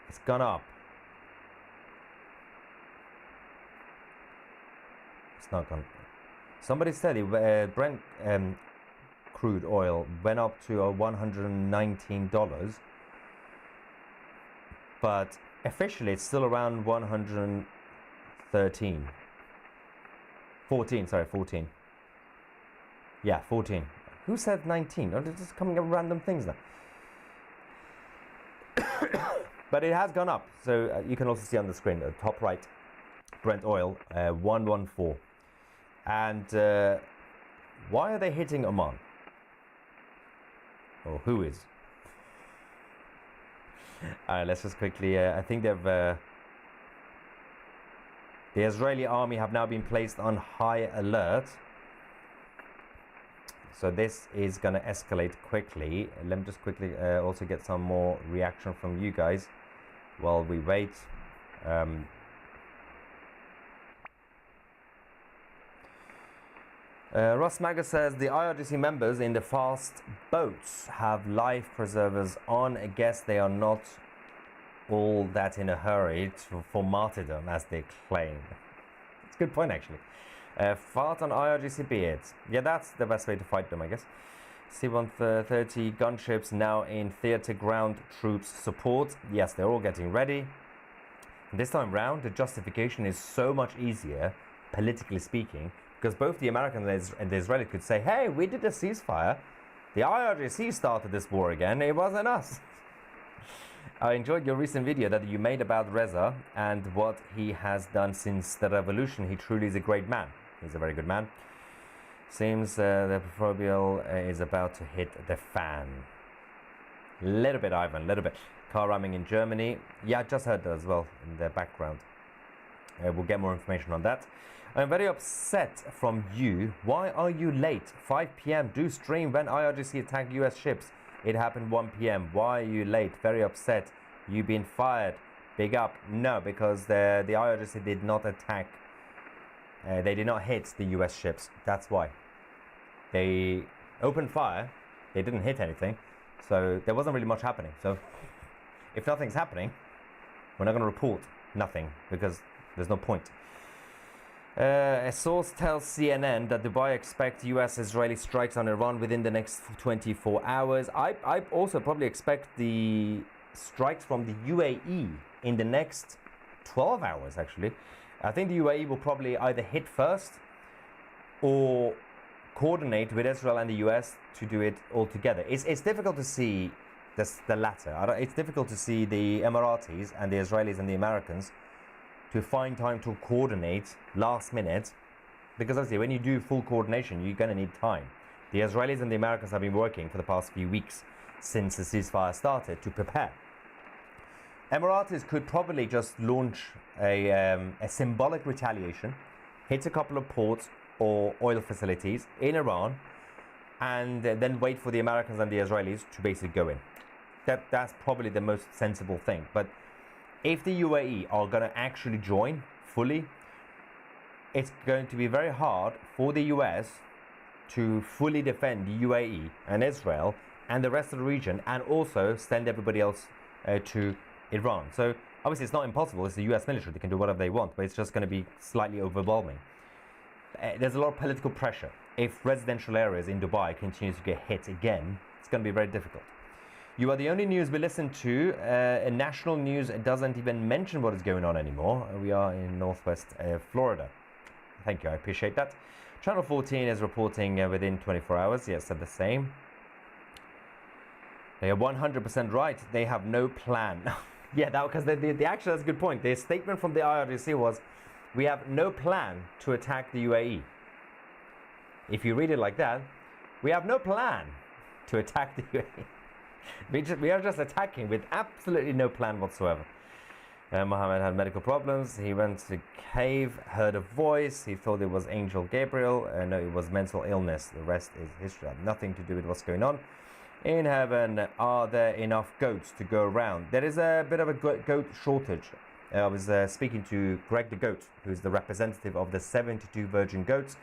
Speaker 3: it's gone up. It's not gone. Somebody said Brent crude oil went up to $119, but officially it's still around 113. 14. Yeah, 14. Who said 19? Oh, they're just coming up with random things now. But it has gone up, so you can also see on the screen, the top right, Brent oil, 114. And why are they hitting Oman? Or who is? Let's just quickly, I think they've... the Israeli army have now been placed on high alert. So this is going to escalate quickly. Let me just quickly also get some more reaction from you guys while we wait. Ross Maga says the IRGC members in the fast boats have life preservers on. I guess they are not all that in a hurry for martyrdom, as they claim. It's a good point, actually. Fart on IRGC beards. Yeah, that's the best way to fight them, I guess. C-130 gunships now in theatre ground troops support. Yes, they're all getting ready. And this time round, the justification is so much easier, politically speaking, because both the Americans and the Israeli could say, hey, we did a ceasefire. The IRGC started this war again. It wasn't us. I enjoyed your recent video that you made about Reza and what he has done since the revolution. He truly is a great man. He's a very good man. Seems the proverbial is about to hit the fan. Little bit, Ivan, little bit. Car ramming in Germany. Yeah, I just heard that as well in the background. We'll get more information on that. I'm very upset from you. Why are you late? 5 p.m. Do stream when IRGC attacked US ships. It happened 1 p.m. Why are you late? Very upset. You've been fired. Big up. No, because the IRGC did not attack. They did not hit the US ships. That's why. They opened fire. They didn't hit anything. So there wasn't really much happening. So if nothing's happening, we're not going to report nothing because there's no point. A source tells CNN that Dubai expect US-Israeli strikes on Iran within the next 24 hours. I also probably expect the strikes from the UAE in the next 12 hours, actually. I think the UAE will probably either hit first or coordinate with Israel and the US to do it all together. It's difficult to see the latter. It's difficult to see the Emiratis and the Israelis and the Americans to find time to coordinate last minute, because obviously when you do full coordination, you're going to need time. The Israelis and the Americans have been working for the past few weeks since the ceasefire started to prepare. Emiratis could probably just launch a symbolic retaliation, hit a couple of ports or oil facilities in Iran, and then wait for the Americans and the Israelis to basically go in. that's probably the most sensible thing. But if the UAE are going to actually join fully, it's going to be very hard for the US to fully defend the UAE and Israel and the rest of the region, and also send everybody else to Iran. So obviously it's not impossible. It's the US military. They can do whatever they want, but it's just going to be slightly overwhelming. There's a lot of political pressure. If residential areas in Dubai continue to get hit again, it's going to be very difficult. You are the only news we listen to. National news doesn't even mention what is going on anymore. We are in Northwest Florida. Thank you, I appreciate that. Channel 14 is reporting within 24 hours. Yes, said the same. They are 100% right. They have no plan. Yeah, that because the actually that's a good point. The statement from the IRGC was, we have no plan to attack the UAE. If you read it like that, we have no plan to attack the UAE. We are just attacking with absolutely no plan whatsoever. Mohammed had medical problems. He went to cave, heard a voice. He thought it was Angel Gabriel. No, it was mental illness. The rest is history. Had nothing to do with what's going on. In heaven, are there enough goats to go around? There is a bit of a goat shortage. I was speaking to Greg the Goat, who's the representative of the 72 virgin goats.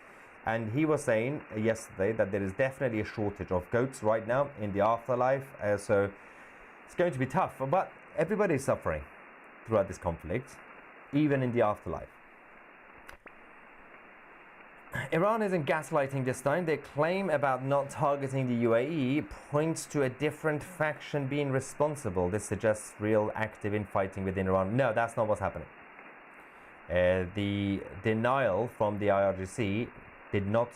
Speaker 3: And he was saying yesterday that there is definitely a shortage of goats right now in the afterlife. So it's going to be tough. But everybody is suffering throughout this conflict, even in the afterlife. Iran isn't gaslighting this time. Their claim about not targeting the UAE points to a different faction being responsible. This suggests real active infighting within Iran. No, that's not what's happening. The denial from the IRGC did not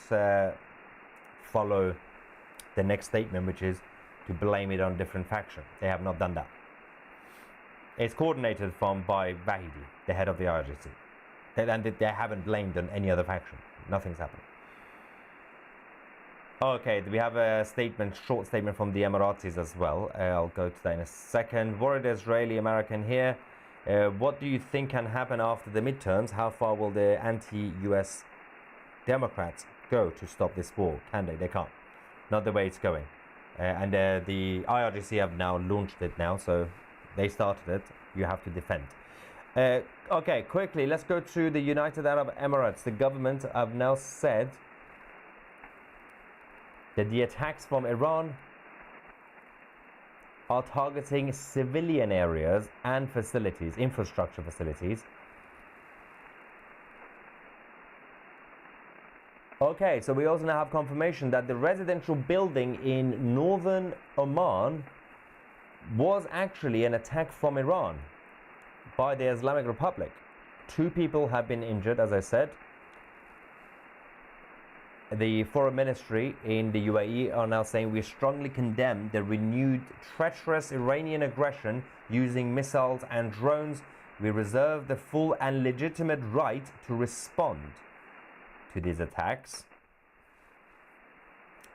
Speaker 3: follow the next statement, which is to blame it on a different faction. They have not done that. It's coordinated by Vahidi, the head of the IRGC. And they haven't blamed on any other faction. Nothing's happened. Okay, we have a statement, short statement from the Emiratis as well. I'll go to that in a second. Worried Israeli-American here. What do you think can happen after the midterms? How far will the anti-US Democrats go to stop this war? Can they? They can't. Not the way it's going. And the IRGC have now launched it now, so they started it. You have to defend. Okay, quickly, let's go to the United Arab Emirates. The government have now said that the attacks from Iran are targeting civilian areas and facilities, infrastructure facilities. Okay, so we also now have confirmation that the residential building in northern Oman was actually an attack from Iran by the Islamic Republic. 2 people have been injured, as I said. The foreign ministry in the UAE are now saying we strongly condemn the renewed treacherous Iranian aggression using missiles and drones. We reserve the full and legitimate right to respond to these attacks.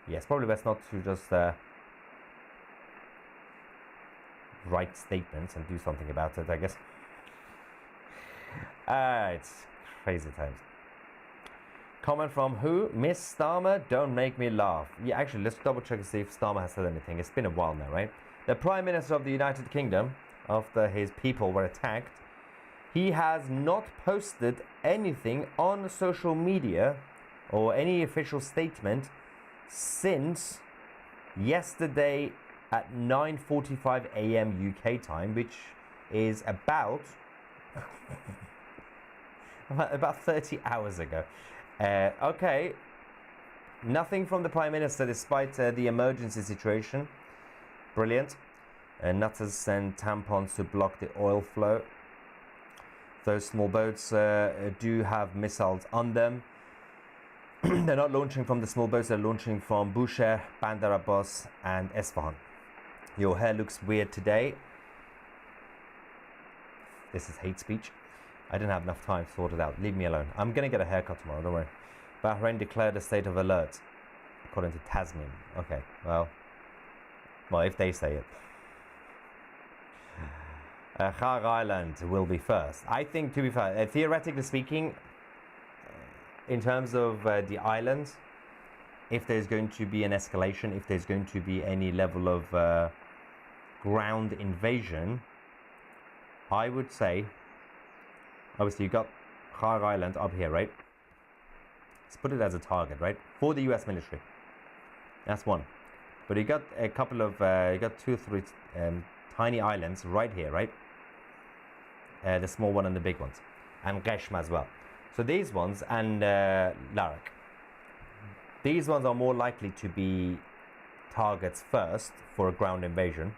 Speaker 3: Yes, probably best not to just write statements and do something about it, I guess. It's crazy times. Comment from who? Miss Starmer, don't make me laugh. Yeah, actually, let's double check to see if Starmer has said anything. It's been a while now, right? The Prime Minister of the United Kingdom, after his people were attacked, he has not posted anything on social media or any official statement since yesterday at 9:45 a.m. UK time, which is about 30 hours ago. Okay, nothing from the Prime Minister despite the emergency situation. Brilliant. Nutters send tampons to block the oil flow. Those small boats do have missiles on them. They're not launching from the small boats, they're launching from Bushehr, Bandar Abbas and Esfahan. Your hair looks weird today. This is hate speech. I didn't have enough time to sort it out. Leave me alone. I'm going to get a haircut tomorrow, don't worry. Bahrain declared a state of alert, according to Tasnim. Okay, well, if they say it. Khar Island will be first. I think, to be fair, theoretically speaking, in terms of the island, if there's going to be an escalation, if there's going to be any level of ground invasion, I would say, obviously you got Har Island up here, right? Let's put it as a target, right? For the US military. That's one. But you got a couple of, you got 2 or 3 tiny islands right here, right? The small one and the big ones. And Qeshm as well. So these ones and Larak. These ones are more likely to be targets first for a ground invasion.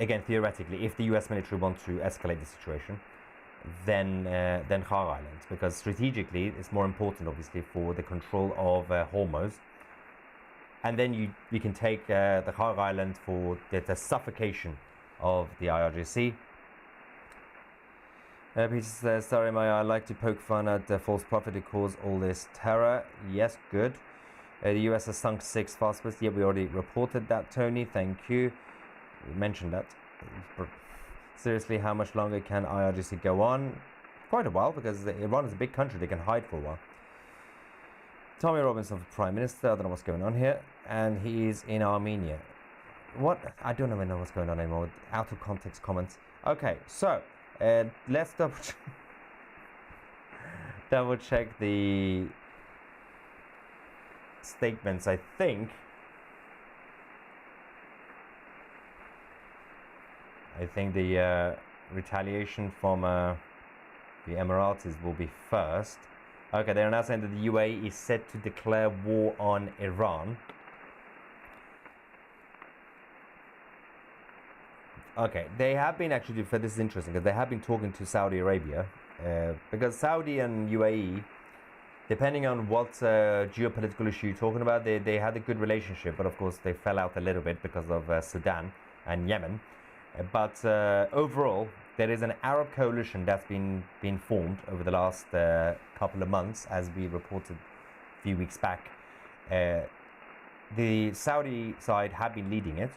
Speaker 3: Again, theoretically, if the US military want to escalate the situation, then Har Island, because strategically it's more important, obviously, for the control of Hormuz. And then you can take the Har Island for the suffocation of the IRGC. Peter says, sorry, Maya, I like to poke fun at the false prophet who caused all this terror. Yes, good. The US has sunk 6 fastboats. Yeah, we already reported that, Tony. Thank you. We mentioned that. Seriously, how much longer can IRGC go on? Quite a while, because Iran is a big country. They can hide for a while. Tommy Robinson for Prime Minister. I don't know what's going on here. And he's in Armenia. What? I don't even know what's going on anymore. Out of context comments. Okay, so let's double check the statements. I think the retaliation from the Emiratis will be first. Okay, they're now saying that the UAE is set to declare war on Iran. Okay, they have been actually, this is interesting, because they have been talking to Saudi Arabia, because Saudi and UAE, depending on what geopolitical issue you're talking about, they had a good relationship, but of course they fell out a little bit because of Sudan and Yemen. But overall, there is an Arab coalition that's been formed over the last couple of months, as we reported a few weeks back. The Saudi side have been leading it,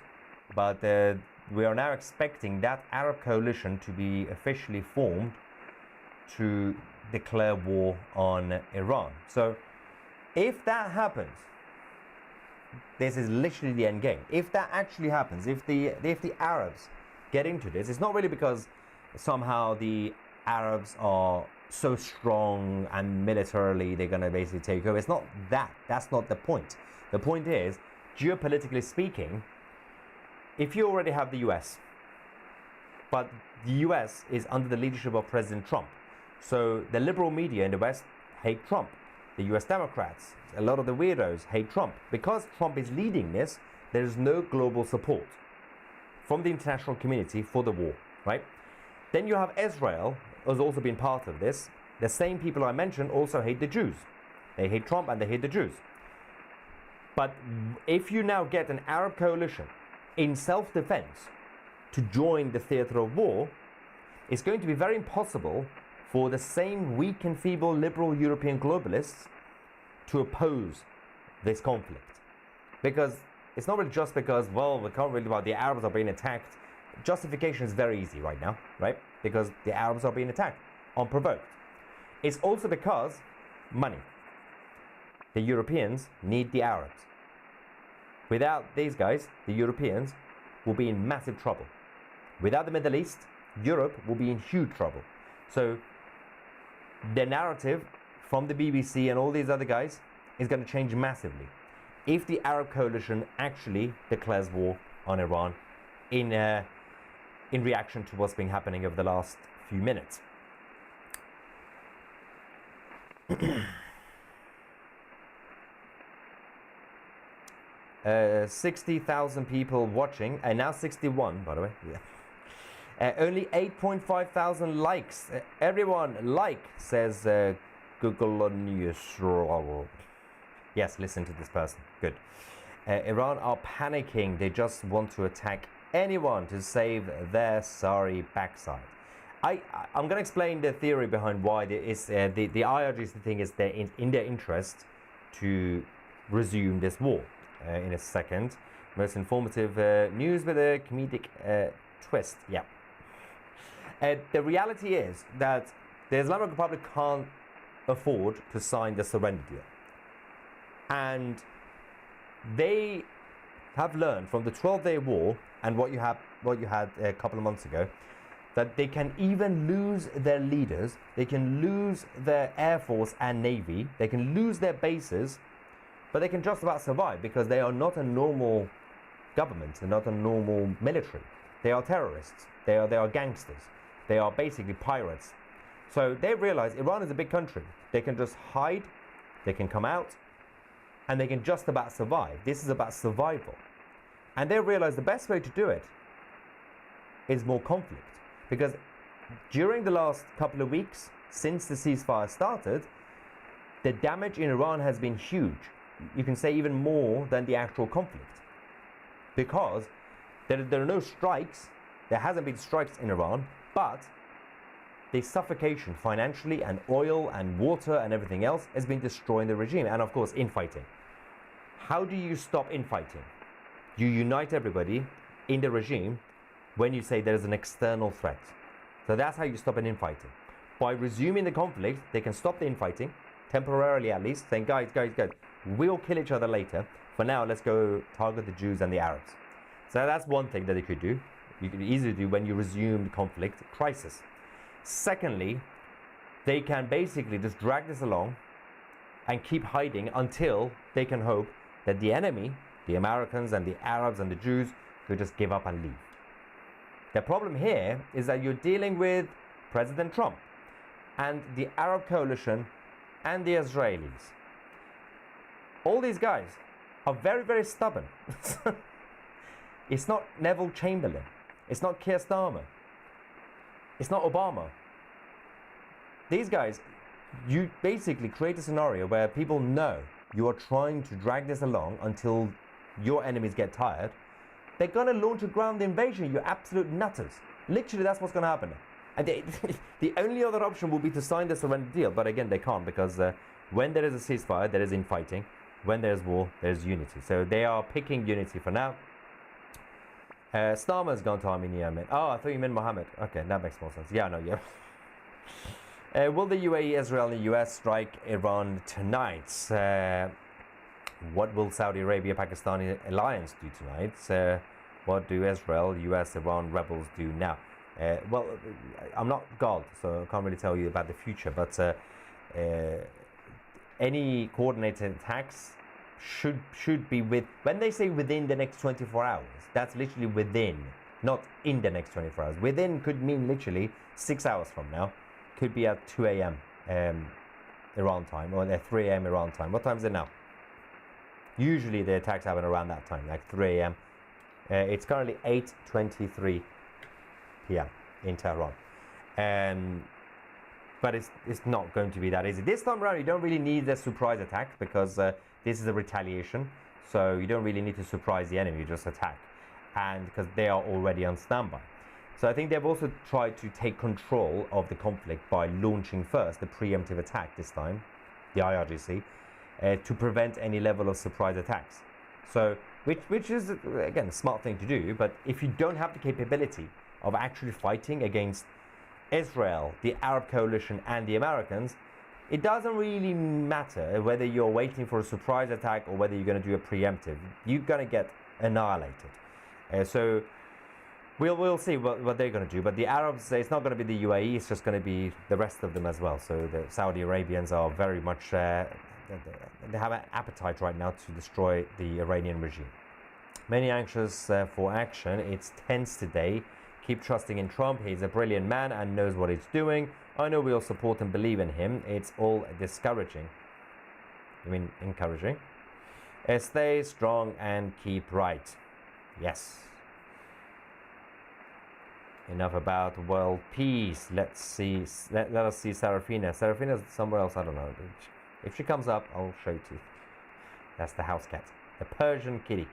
Speaker 3: but we are now expecting that Arab coalition to be officially formed to declare war on Iran. So if that happens, this is literally the end game. If that actually happens, if the Arabs get into this, it's not really because somehow the Arabs are so strong and militarily they're going to basically take over. It's not that. That's not the point. The point is, geopolitically speaking, if you already have the US, but the US is under the leadership of President Trump, so the liberal media in the West hate Trump. The US Democrats, a lot of the weirdos hate Trump. Because Trump is leading this, there is no global support from the international community for the war, right? Then you have Israel, has also been part of this. The same people I mentioned also hate the Jews. They hate Trump and they hate the Jews. But if you now get an Arab coalition in self-defense to join the theater of war, it's going to be very impossible for the same weak and feeble liberal European globalists to oppose this conflict. Because it's not really just because, well, we can't really, well, the Arabs are being attacked. Justification is very easy right now, right? Because the Arabs are being attacked, unprovoked. It's also because money. The Europeans need the Arabs. Without these guys, the Europeans will be in massive trouble. Without the Middle East, Europe will be in huge trouble. So the narrative from the BBC and all these other guys is going to change massively if the Arab coalition actually declares war on Iran in reaction to what's been happening over the last few minutes. 60,000 people watching, and now 61, by the way. Yeah. Only 8.5 thousand likes. Everyone like, says Google News. Yes, listen to this person. Good. Iran are panicking. They just want to attack anyone to save their sorry backside. I'm going to explain the theory behind why the IRGC thing is in their interest to resume this war in a second. Most informative news with a comedic twist. Yeah. The reality is that the Islamic Republic can't afford to sign the surrender deal. And they have learned from the 12-day war and what you had a couple of months ago, that they can even lose their leaders, they can lose their air force and navy, they can lose their bases, but they can just about survive because they are not a normal government, they're not a normal military. They are terrorists, they are gangsters, they are basically pirates. So they realize Iran is a big country. They can just hide, they can come out, and they can just about survive. This is about survival. And they realize the best way to do it is more conflict. Because during the last couple of weeks, since the ceasefire started, the damage in Iran has been huge. You can say even more than the actual conflict. Because there are no strikes, there hasn't been strikes in Iran, but the suffocation financially and oil and water and everything else has been destroying the regime, and of course infighting. How do you stop infighting? You unite everybody in the regime when you say there's an external threat. So that's how you stop an infighting. By resuming the conflict, they can stop the infighting, temporarily at least, saying guys, we'll kill each other later. For now, let's go target the Jews and the Arabs. So that's one thing that they could do. You could easily do when you resume the conflict crisis. Secondly, they can basically just drag this along and keep hiding until they can hope that the enemy, the Americans and the Arabs and the Jews, could just give up and leave. The problem here is that you're dealing with President Trump and the Arab coalition and the Israelis. All these guys are very, very stubborn. It's not Neville Chamberlain. It's not Keir Starmer. It's not Obama. These guys, you basically create a scenario where people know you are trying to drag this along until your enemies get tired. They're going to launch a ground invasion, you absolute nutters. Literally, that's what's going to happen. And the only other option will be to sign the surrender deal. But again, they can't, because when there is a ceasefire, there is infighting. When there's war, there's unity. So they are picking unity for now. Starmer's gone to Armenia. Oh, I thought you meant Mohammed. Okay, that makes more sense. Yeah, no, yeah. Will the UAE, Israel, and the US strike Iran tonight? What will Saudi Arabia-Pakistani alliance do tonight? What do Israel, US, Iran rebels do now? Well, I'm not God, so I can't really tell you about the future, but any coordinated attacks should be when they say within the next 24 hours, that's literally within, not in the next 24 hours. Within could mean literally 6 hours from now. Could be at 2 a.m. Iran time, or at 3 a.m. Iran time. What time is it now? Usually the attacks happen around that time, like 3 a.m. It's currently 8:23 p.m. in Tehran. But it's not going to be that easy. This time around, you don't really need the surprise attack, because this is a retaliation. So you don't really need to surprise the enemy, you just attack. And because they are already on standby. So I think they've also tried to take control of the conflict by launching first the preemptive attack this time, the IRGC, to prevent any level of surprise attacks. So, which is, again, a smart thing to do, but if you don't have the capability of actually fighting against Israel, the Arab coalition, and the Americans, it doesn't really matter whether you're waiting for a surprise attack or whether you're going to do a preemptive. You're going to get annihilated. So we'll see what they're going to do. But the Arabs, it's not going to be the UAE, it's just going to be the rest of them as well. So the Saudi Arabians are very much, they have an appetite right now to destroy the Iranian regime. Many anxious for action. It's tense today. Keep trusting in Trump. He's a brilliant man and knows what he's doing. I know we'll support and believe in him. It's all discouraging. You mean encouraging? Stay strong and keep right. Yes. Enough about world peace. Let us see Sarafina. Sarafina's somewhere else, I don't know. If she comes up, I'll show it to you. That's the house cat. The Persian kitty.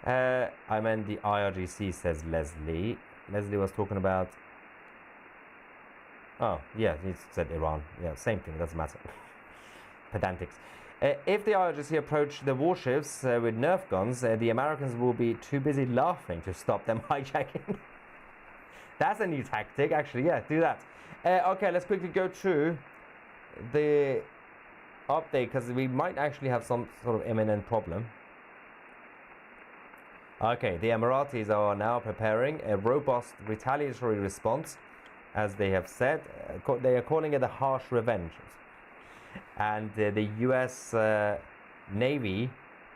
Speaker 3: I meant the IRGC, says Leslie. Leslie was talking about... Oh, yeah, he said Iran. Yeah, same thing, doesn't matter. Pedantics. If the IRGC approach the warships with Nerf guns, the Americans will be too busy laughing to stop them hijacking. That's a new tactic, actually. Yeah, do that. Okay, let's quickly go through the update, because we might actually have some sort of imminent problem. Okay, the Emiratis are now preparing a robust retaliatory response, as they have said. They are calling it a harsh revenge. And the US Navy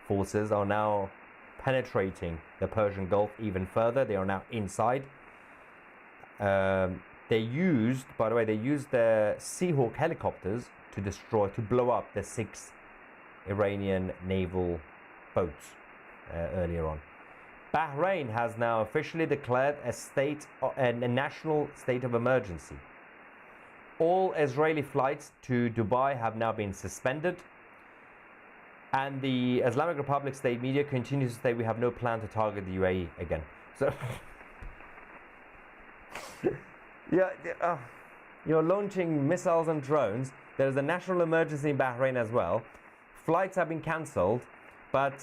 Speaker 3: forces are now penetrating the Persian Gulf even further. They are now inside. They used, by the way, the Seahawk helicopters to blow up the 6 Iranian naval boats earlier on. Bahrain has now officially declared a national state of emergency. All Israeli flights to Dubai have now been suspended. And the Islamic Republic state media continues to say we have no plan to target the UAE again. So, yeah, you're launching missiles and drones. There's a national emergency in Bahrain as well. Flights have been cancelled. But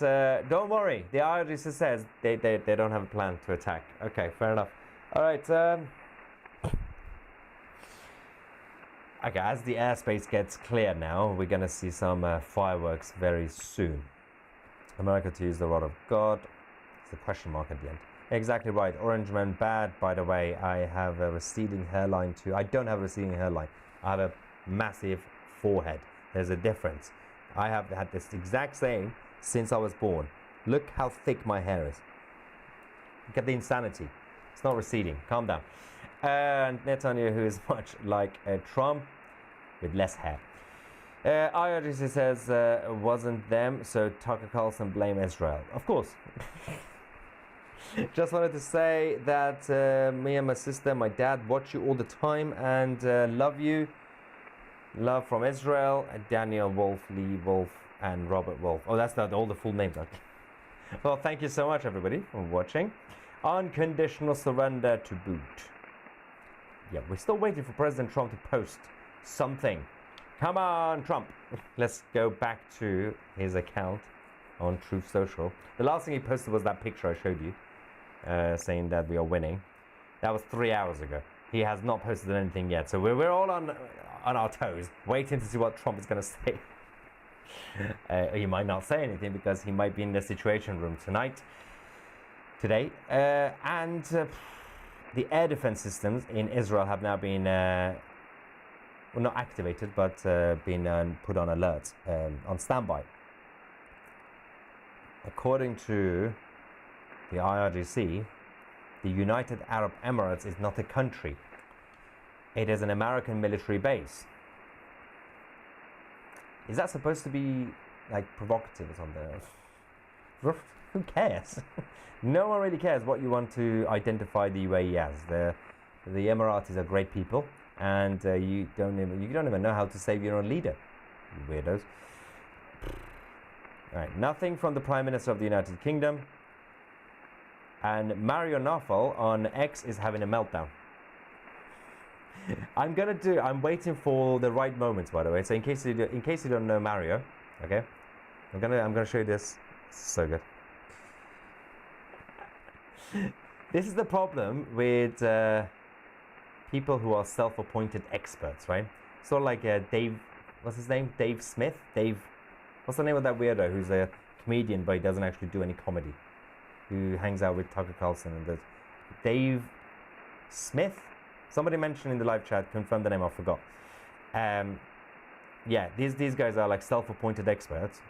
Speaker 3: don't worry, the IRGC says they don't have a plan to attack. Okay, fair enough. All right. Okay, as the airspace gets clear now, we're going to see some fireworks very soon. America to use the rod of God. It's a question mark at the end. Exactly right. Orange man bad, by the way. I have a receding hairline too. I don't have a receding hairline. I have a massive forehead. There's a difference. I have had this exact same since I was born. Look how thick my hair is. Look at the insanity. It's not receding. Calm down. And Netanyahu is much like Trump with less hair. IRGC says wasn't them, so Tucker Carlson blame Israel. Of course. Just wanted to say that me and my sister, my dad, watch you all the time and love you. Love from Israel. Daniel Wolf, Lee Wolf, and Robert Wolf. Oh, that's not all the full names. Well, thank you so much, everybody, for watching. Unconditional surrender to boot. Yeah, we're still waiting for President Trump to post something. Come on, Trump. Let's go back to his account on Truth Social. The last thing he posted was that picture I showed you, saying that we are winning. That was 3 hours ago. He has not posted anything yet. So we're all on our toes, waiting to see what Trump is going to say. He might not say anything because he might be in the Situation Room today. The air defense systems in Israel have now been, well, not activated, but been put on alert, on standby. According to the IRGC, the United Arab Emirates is not a country. It is an American military base. Is that supposed to be like provocative or something? Who cares? No one really cares what you want to identify the UAE as. The Emiratis are great people, and you don't even know how to save your own leader, you weirdos. All right, nothing from the Prime Minister of the United Kingdom. And Mario Nawfal on X is having a meltdown. I'm waiting for the right moments, by the way. So in case you don't know Mario, okay, I'm gonna show you this. It's so good. This is the problem with people who are self-appointed experts, right? Sort of like Dave, what's his name? Dave Smith? What's the name of that weirdo who's a comedian but he doesn't actually do any comedy? Who hangs out with Tucker Carlson and does. Dave Smith? Somebody mentioned in the live chat, confirm the name, I forgot. Yeah, these guys are like self-appointed experts.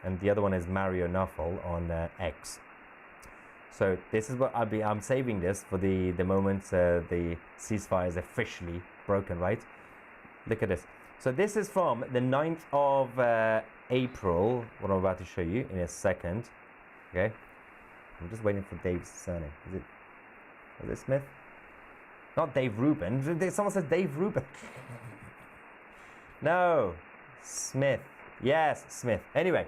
Speaker 3: And the other one is Mario Nawfal on X. So this is what I'm saving this for the moment the ceasefire is officially broken, right? Look at this. So this is from the 9th of April, what I'm about to show you in a second. Okay. I'm just waiting for Dave's surname. Is it Smith? Not Dave Rubin. Someone said Dave Rubin. No. Smith. Yes, Smith. Anyway,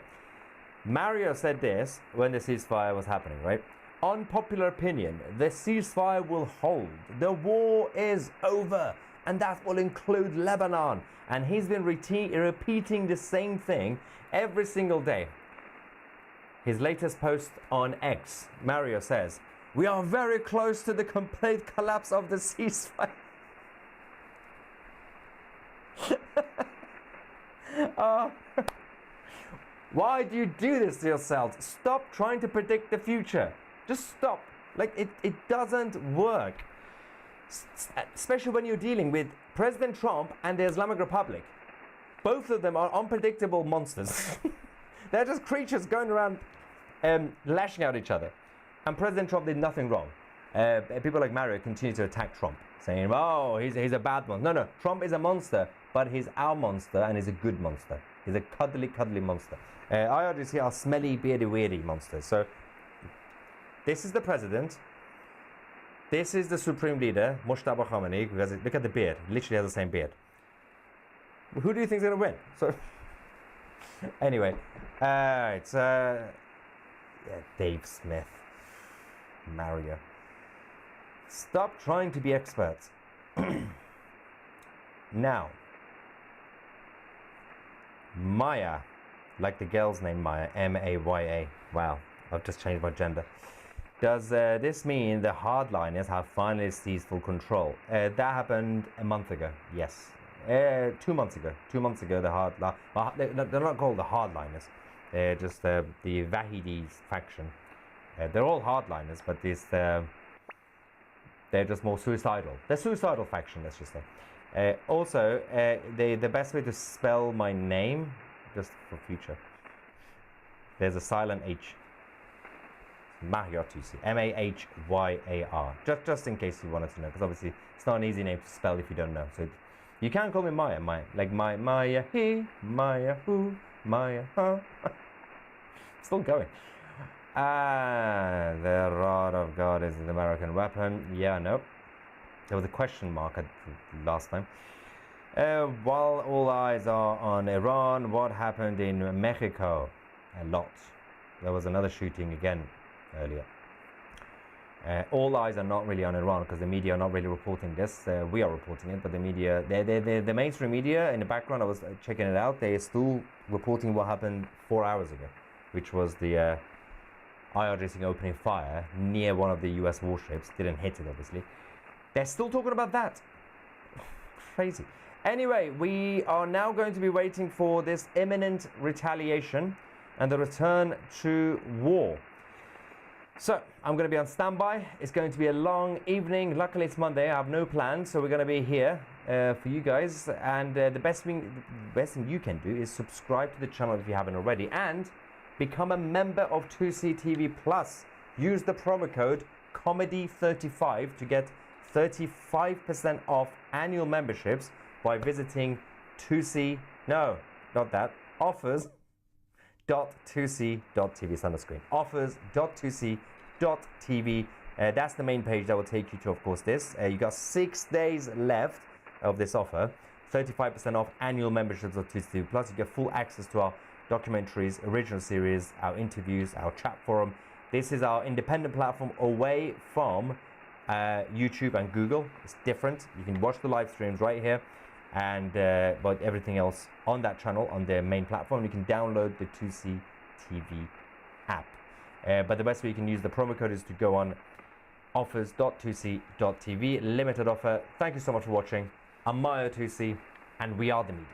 Speaker 3: Mario said this when the ceasefire was happening, right? Unpopular opinion, the ceasefire will hold. The war is over, and that will include Lebanon. And he's been repeating the same thing every single day. His latest post on X, Mario says, "We are very close to the complete collapse of the ceasefire." Why do you do this to yourselves? Stop trying to predict the future. Just stop. Like, it doesn't work. Especially when you're dealing with President Trump and the Islamic Republic. Both of them are unpredictable monsters. They're just creatures going around lashing out at each other. And President Trump did nothing wrong. People like Mario continue to attack Trump, saying, oh, he's a bad monster. No, Trump is a monster, but he's our monster and he's a good monster. He's a cuddly monster. IRGC are smelly, beardy, weirdy monsters. So, this is the president. This is the supreme leader, Moshtaba Khamenei. Look at the beard. He literally has the same beard. Who do you think is going to win? So, anyway, it's Dave Smith, Mario. Stop trying to be experts. Now, Maya, like the girl's name Maya, M-A-Y-A. Wow, I've just changed my gender. Does this mean the hardliners have finally seized full control? That happened a month ago, yes. 2 months ago. 2 months ago, they're not called the hardliners. They're just the Vahidis faction. They're all hardliners, but they're just more suicidal. They're suicidal faction, let's just say. Also, the best way to spell my name, just for future, there's a silent H. Mahyar Tusi. M-A-H-Y-A-R. Just in case you wanted to know, because obviously it's not an easy name to spell if you don't know. So you can call me Maya, like Maya he, Maya who, Maya huh. Still going. The Rod of God is an American weapon. Yeah, no. There was a question mark at last time. While all eyes are on Iran, what happened in Mexico? A lot. There was another shooting again earlier. All eyes are not really on Iran because the media are not really reporting this. We are reporting it, but the media, the mainstream media in the background, I was checking it out, they are still reporting what happened 4 hours ago, which was the IRGC opening fire near one of the US warships. Didn't hit it, obviously. They're still talking about that. Crazy. Anyway, we are now going to be waiting for this imminent retaliation and the return to war. So, I'm going to be on standby. It's going to be a long evening. Luckily, it's Monday. I have no plans, so we're going to be here for you guys. And the best thing you can do is subscribe to the channel if you haven't already, and become a member of 2C TV Plus. Use the promo code COMEDY35 to get 35% off annual memberships by visiting 2C. No, not that. Offers.2c.tv. It's on the screen. Offers.2c.tv. That's the main page that will take you to, of course, this. You got 6 days left of this offer. 35% off annual memberships of 2C TV Plus. You get full access to our documentaries, original series, our interviews, our chat forum. This is our independent platform away from YouTube and Google. It's different. You can watch the live streams right here, and but everything else on that channel on their main platform. You can download the 2C TV app. But the best way you can use the promo code is to go on offers.2c.tv. Limited offer. Thank you so much for watching. I'm Maya 2C, and we are the media.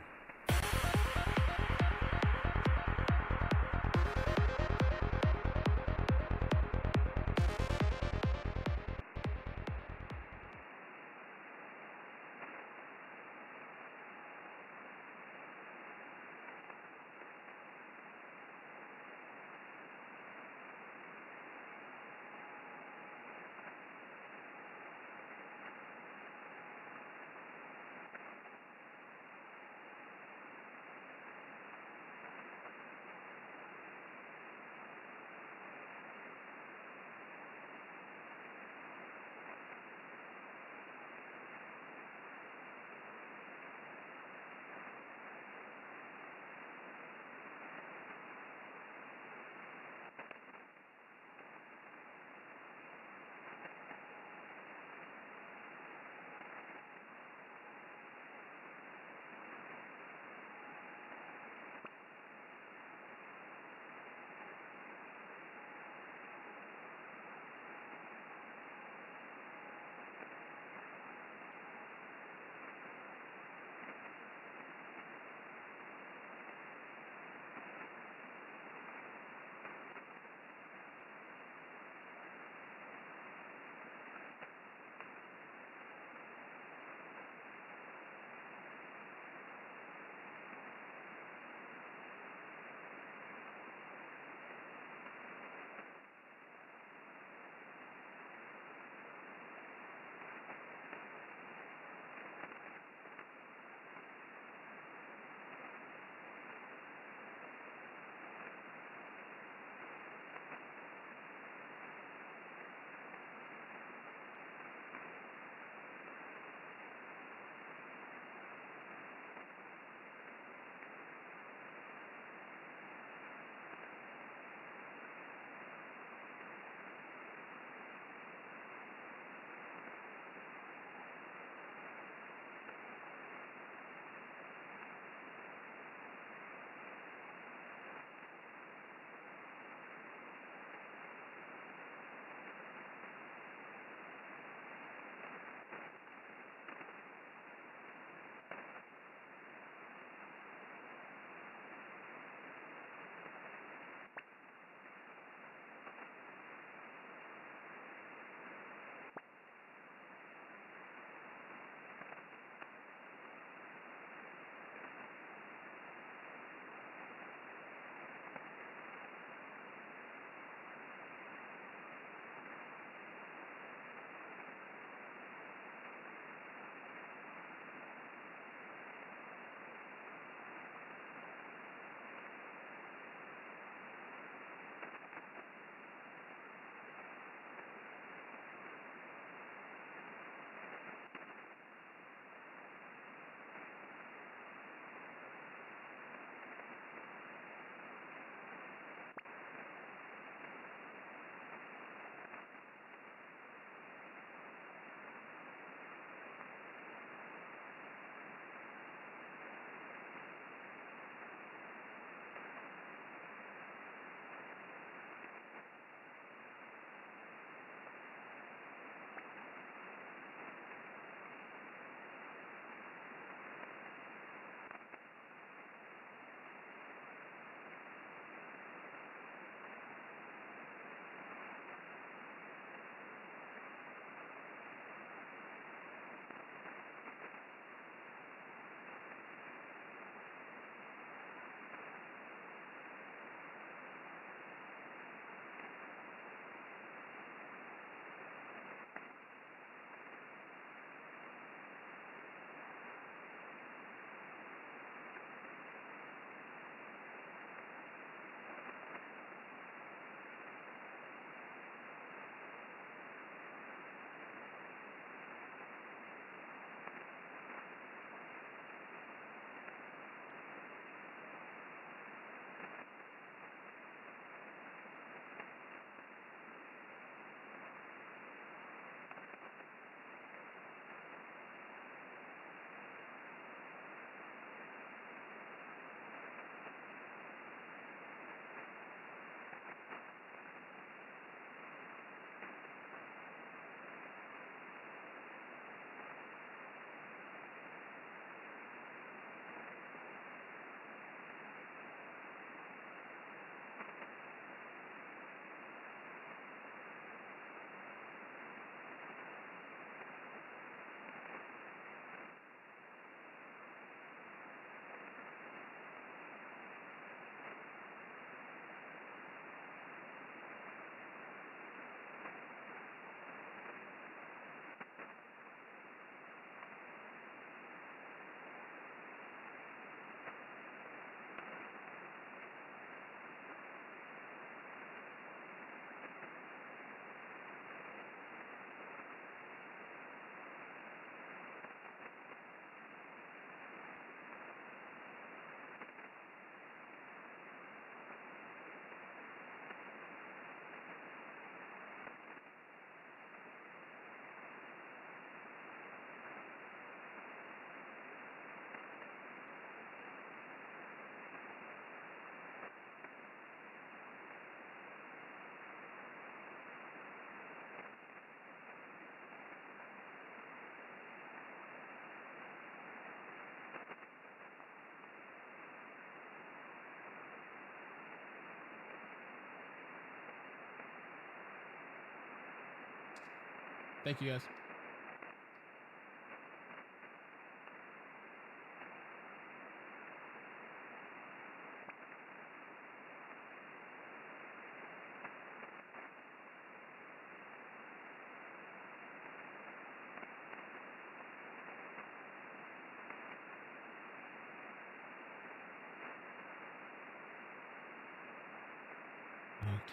Speaker 6: Thank you, guys.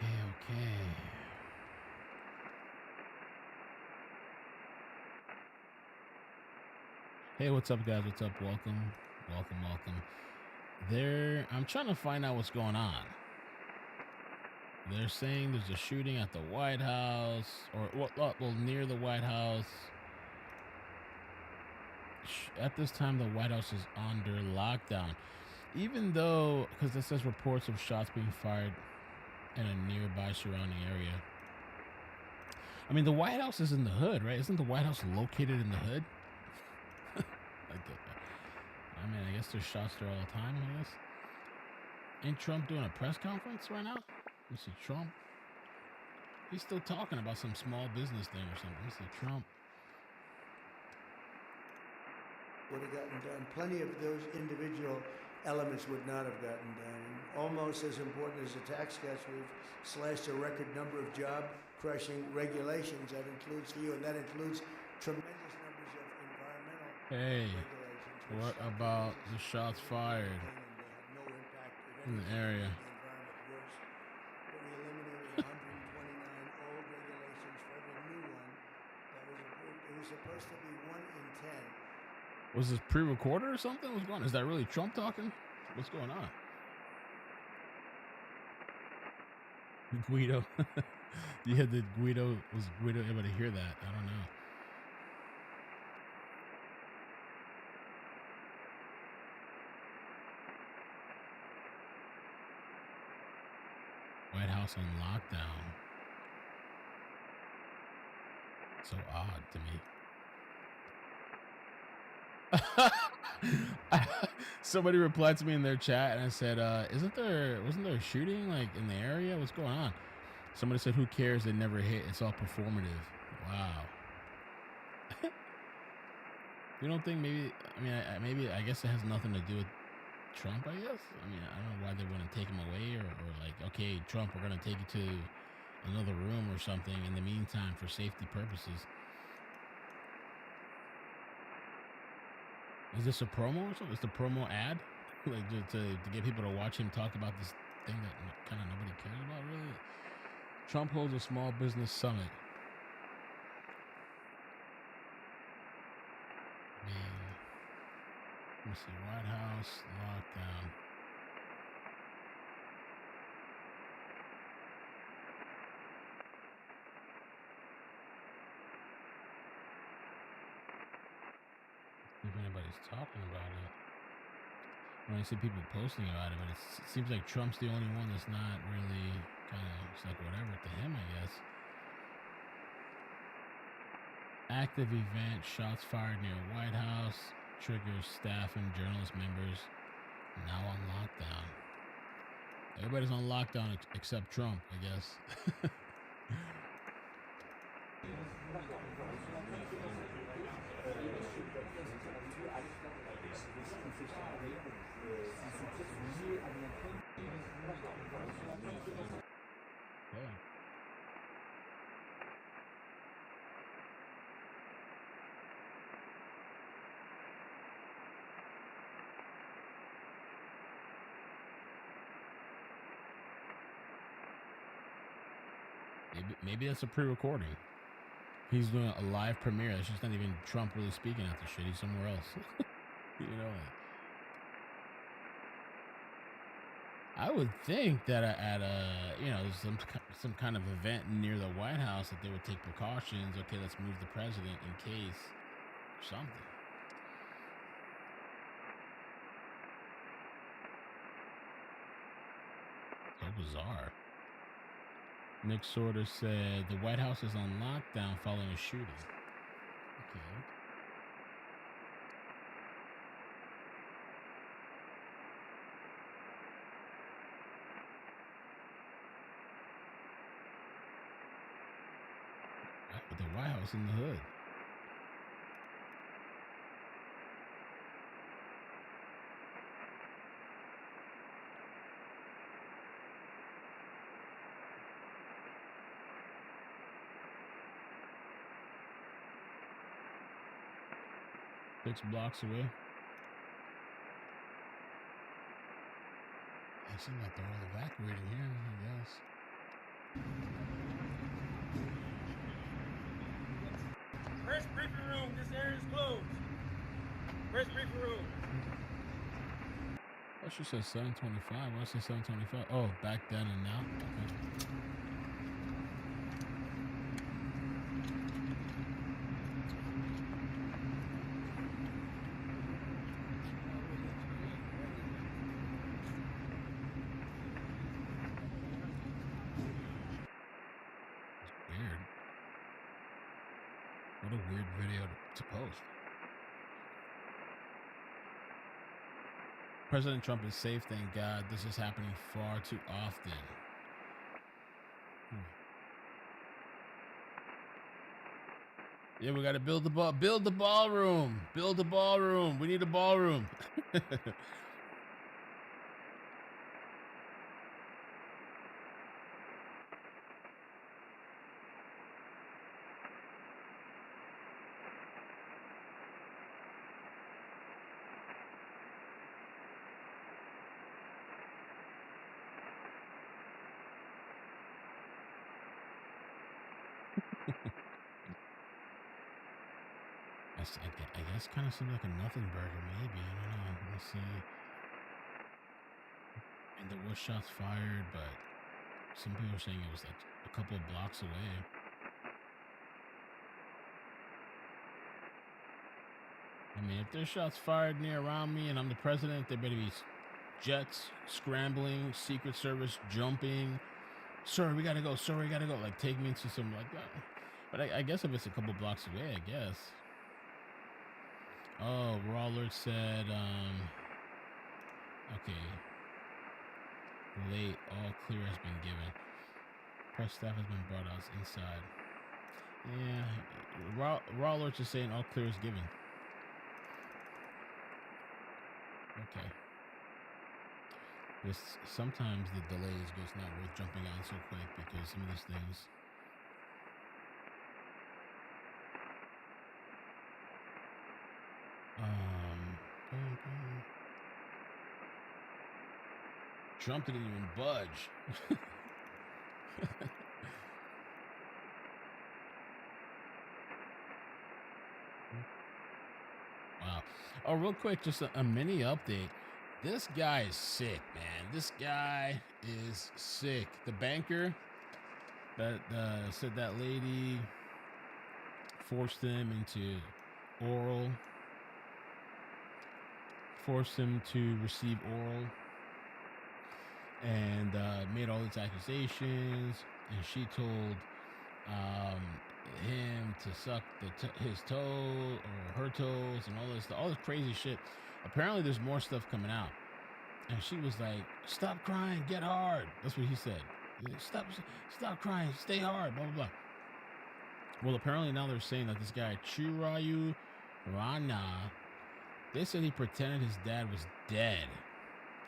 Speaker 6: Okay. Hey, what's up, guys? What's up? Welcome. I'm trying to find out what's going on. They're saying there's a shooting at the White House, or well, near the White House. At this time, the White House is under lockdown. Even though, because it says reports of shots being fired in a nearby surrounding area. I mean, the White House is in the hood, right? Isn't the White House located in the hood? I guess there's shots there all the time, I guess. Ain't Trump doing a press conference right now? Let me see, Trump. He's still talking about some small business thing or something. Let me see, Trump.
Speaker 7: Would have gotten done. Plenty of those individual elements would not have gotten done. And almost as important as the tax cuts, we've slashed a record number of job-crushing regulations. That includes for you, and that includes tremendous numbers of environmental regulations.
Speaker 6: What about the shots fired in the area?
Speaker 7: But we eliminated 129 old regulations for every new one that was approved. It was supposed to be 1 in 10.
Speaker 6: Was this pre-recorded or something? What's going on? Is that really Trump talking? What's going on? Guido. Yeah, was Guido able to hear that? I don't know. White House on lockdown. So odd to me. Somebody replied to me in their chat and I said, wasn't there a shooting like in the area? What's going on? Somebody said, who cares? They never hit. It's all performative. Wow. You don't think maybe, I guess it has nothing to do with Trump, I guess? I mean, I don't know why they want to take him away or like, okay, Trump, we're going to take you to another room or something in the meantime for safety purposes. Is this a promo or something? Is the promo ad? Like to get people to watch him talk about this thing that kind of nobody cares about, really? Trump holds a small business summit. Man. Let me see. White House lockdown. If anybody's talking about it. When I see people posting about it, but it seems like Trump's the only one that's not really kind of, it's like whatever to him, I guess. Active event, shots fired near White House, triggers staff and journalist members now on lockdown. Everybody's on lockdown except Trump, I guess. Yeah. Maybe that's a pre-recording. He's doing a live premiere. That's just not even Trump really speaking at the shit. He's somewhere else. You know. I would think that at some kind of event near the White House that they would take precautions. Okay, let's move the president in case something. So bizarre. Nick Sorter said the White House is on lockdown following a shooting. Okay. But the White House in the hood. Six blocks away. It seems like they're all evacuating here, I guess.
Speaker 8: Press briefing room, this area is closed. Press briefing room.
Speaker 6: Oh, she said 725. Why say 725? Oh, back then and now? Okay. Weird. What a weird video to post. President Trump is safe, thank God. This is happening far too often. Yeah, we gotta build the ballroom. Build the ballroom. We need a ballroom. I guess kind of seems like a nothing burger, maybe. I don't know. Let me see. And there was shots fired, but some people are saying it was like a couple of blocks away. I mean, if there's shots fired near around me and I'm the president, there better be jets scrambling, Secret Service jumping. Sir, we gotta go. Sir, we gotta go. Like, take me into some like that. But I guess if it's a couple blocks away, I guess. Oh, Raw Alert said, okay. Late, all clear has been given. Press staff has been brought out inside. Yeah, Raw Alert is saying all clear is given. Okay. Sometimes the delay is just not worth jumping on so quick because some of these things. Trump didn't even budge. Wow. Oh, real quick, just a mini update. This guy is sick, man. This guy is sick. The banker that said that lady forced him into oral. Forced him to receive oral. And made all these accusations. And she told him to suck his toe or her toes and all this crazy shit. Apparently there's more stuff coming out, and she was like, stop crying, get hard. That's what he said. Stop crying, stay hard, blah blah blah. Well, apparently now they're saying that this guy Chirayu Rana, they said he pretended his dad was dead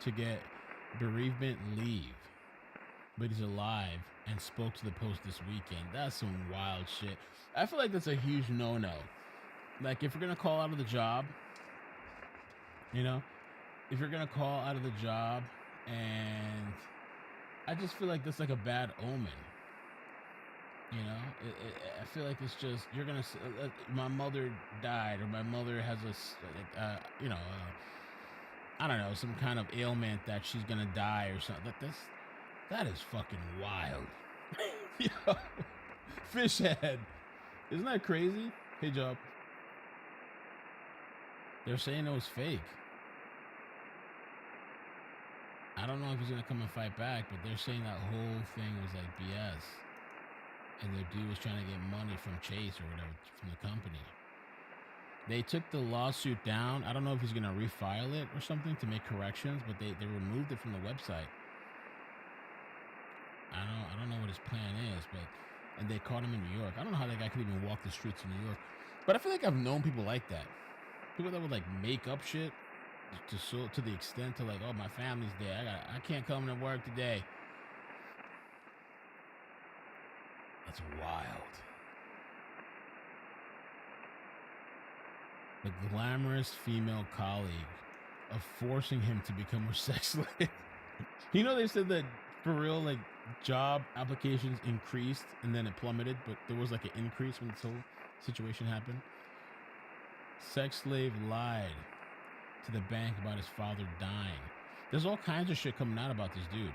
Speaker 6: to get bereavement leave, but he's alive and spoke to the Post this weekend. That's some wild shit. I feel like that's a huge no-no. Like, if you're gonna call out of the job, you know, if you're gonna call out of the job, and I just feel like that's like a bad omen. You know, I feel like it's just, you're gonna say, my mother died, or my mother has I don't know, some kind of ailment that she's gonna die or something. That is fucking wild. Yo, fish head. Isn't that crazy? Hey, Job. They're saying it was fake. I don't know if he's gonna come and fight back, but they're saying that whole thing was like BS. And the dude was trying to get money from Chase or whatever, from the company. They took the lawsuit down. I don't know if he's gonna refile it or something to make corrections, but they removed it from the website. I don't know what his plan is, but and they caught him in New York. I don't know how that guy could even walk the streets of New York, but I feel like I've known people like that. People that would like make up shit to the extent to like, oh, my family's there. I can't come to work today. That's wild. The glamorous female colleague of forcing him to become her sex slave. You know, they said that for real, like job applications increased and then it plummeted, but there was like an increase when this whole situation happened. Sex slave lied to the bank about his father dying. There's all kinds of shit coming out about this dude.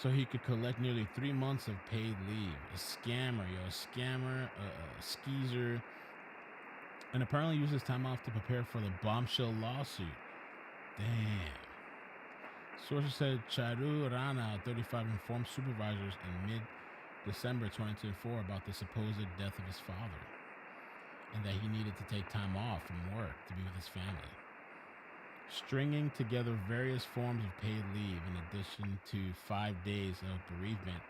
Speaker 6: So he could collect nearly 3 months of paid leave. A scammer, a skeezer, and apparently uses time off to prepare for the bombshell lawsuit. Damn. Sources said Charu Rana, 35, informed supervisors in mid-December 2024 about the supposed death of his father, and that he needed to take time off from work to be with his family. Stringing together various forms of paid leave in addition to 5 days of bereavement,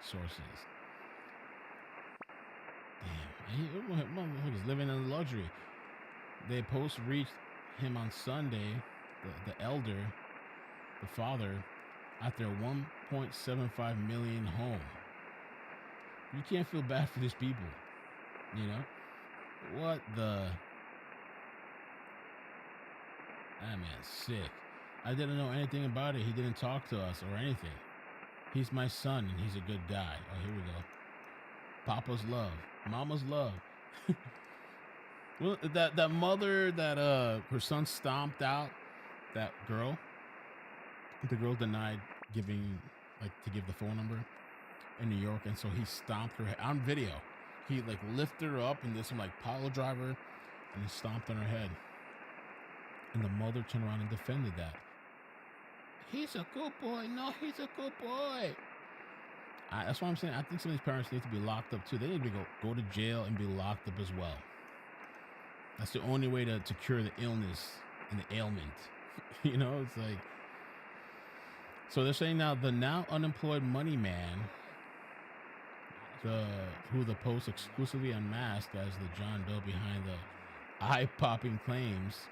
Speaker 6: sources. Damn, motherfuckers living in luxury. The post reached him on Sunday, the elder, the father, at their 1.75 million home. You can't feel bad for these people, you know? What the... That man's sick. I didn't know anything about it. He didn't talk to us or anything. He's my son and he's a good guy. Oh, here we go. Papa's love. Mama's love. Well, that mother that her son stomped out, that girl, the girl denied giving, like, to give the phone number in New York, and so he stomped her head on video. He like lifted her up and did some like pile driver and he stomped on her head. And the mother turned around and defended that. He's a good boy. No, he's a good boy. That's what I'm saying. I think some of these parents need to be locked up too. They need to go to jail and be locked up as well. That's the only way to cure the illness and the ailment. You know, it's like... So they're saying now the now unemployed money man, who the Post exclusively unmasked as the John Doe behind the eye-popping claims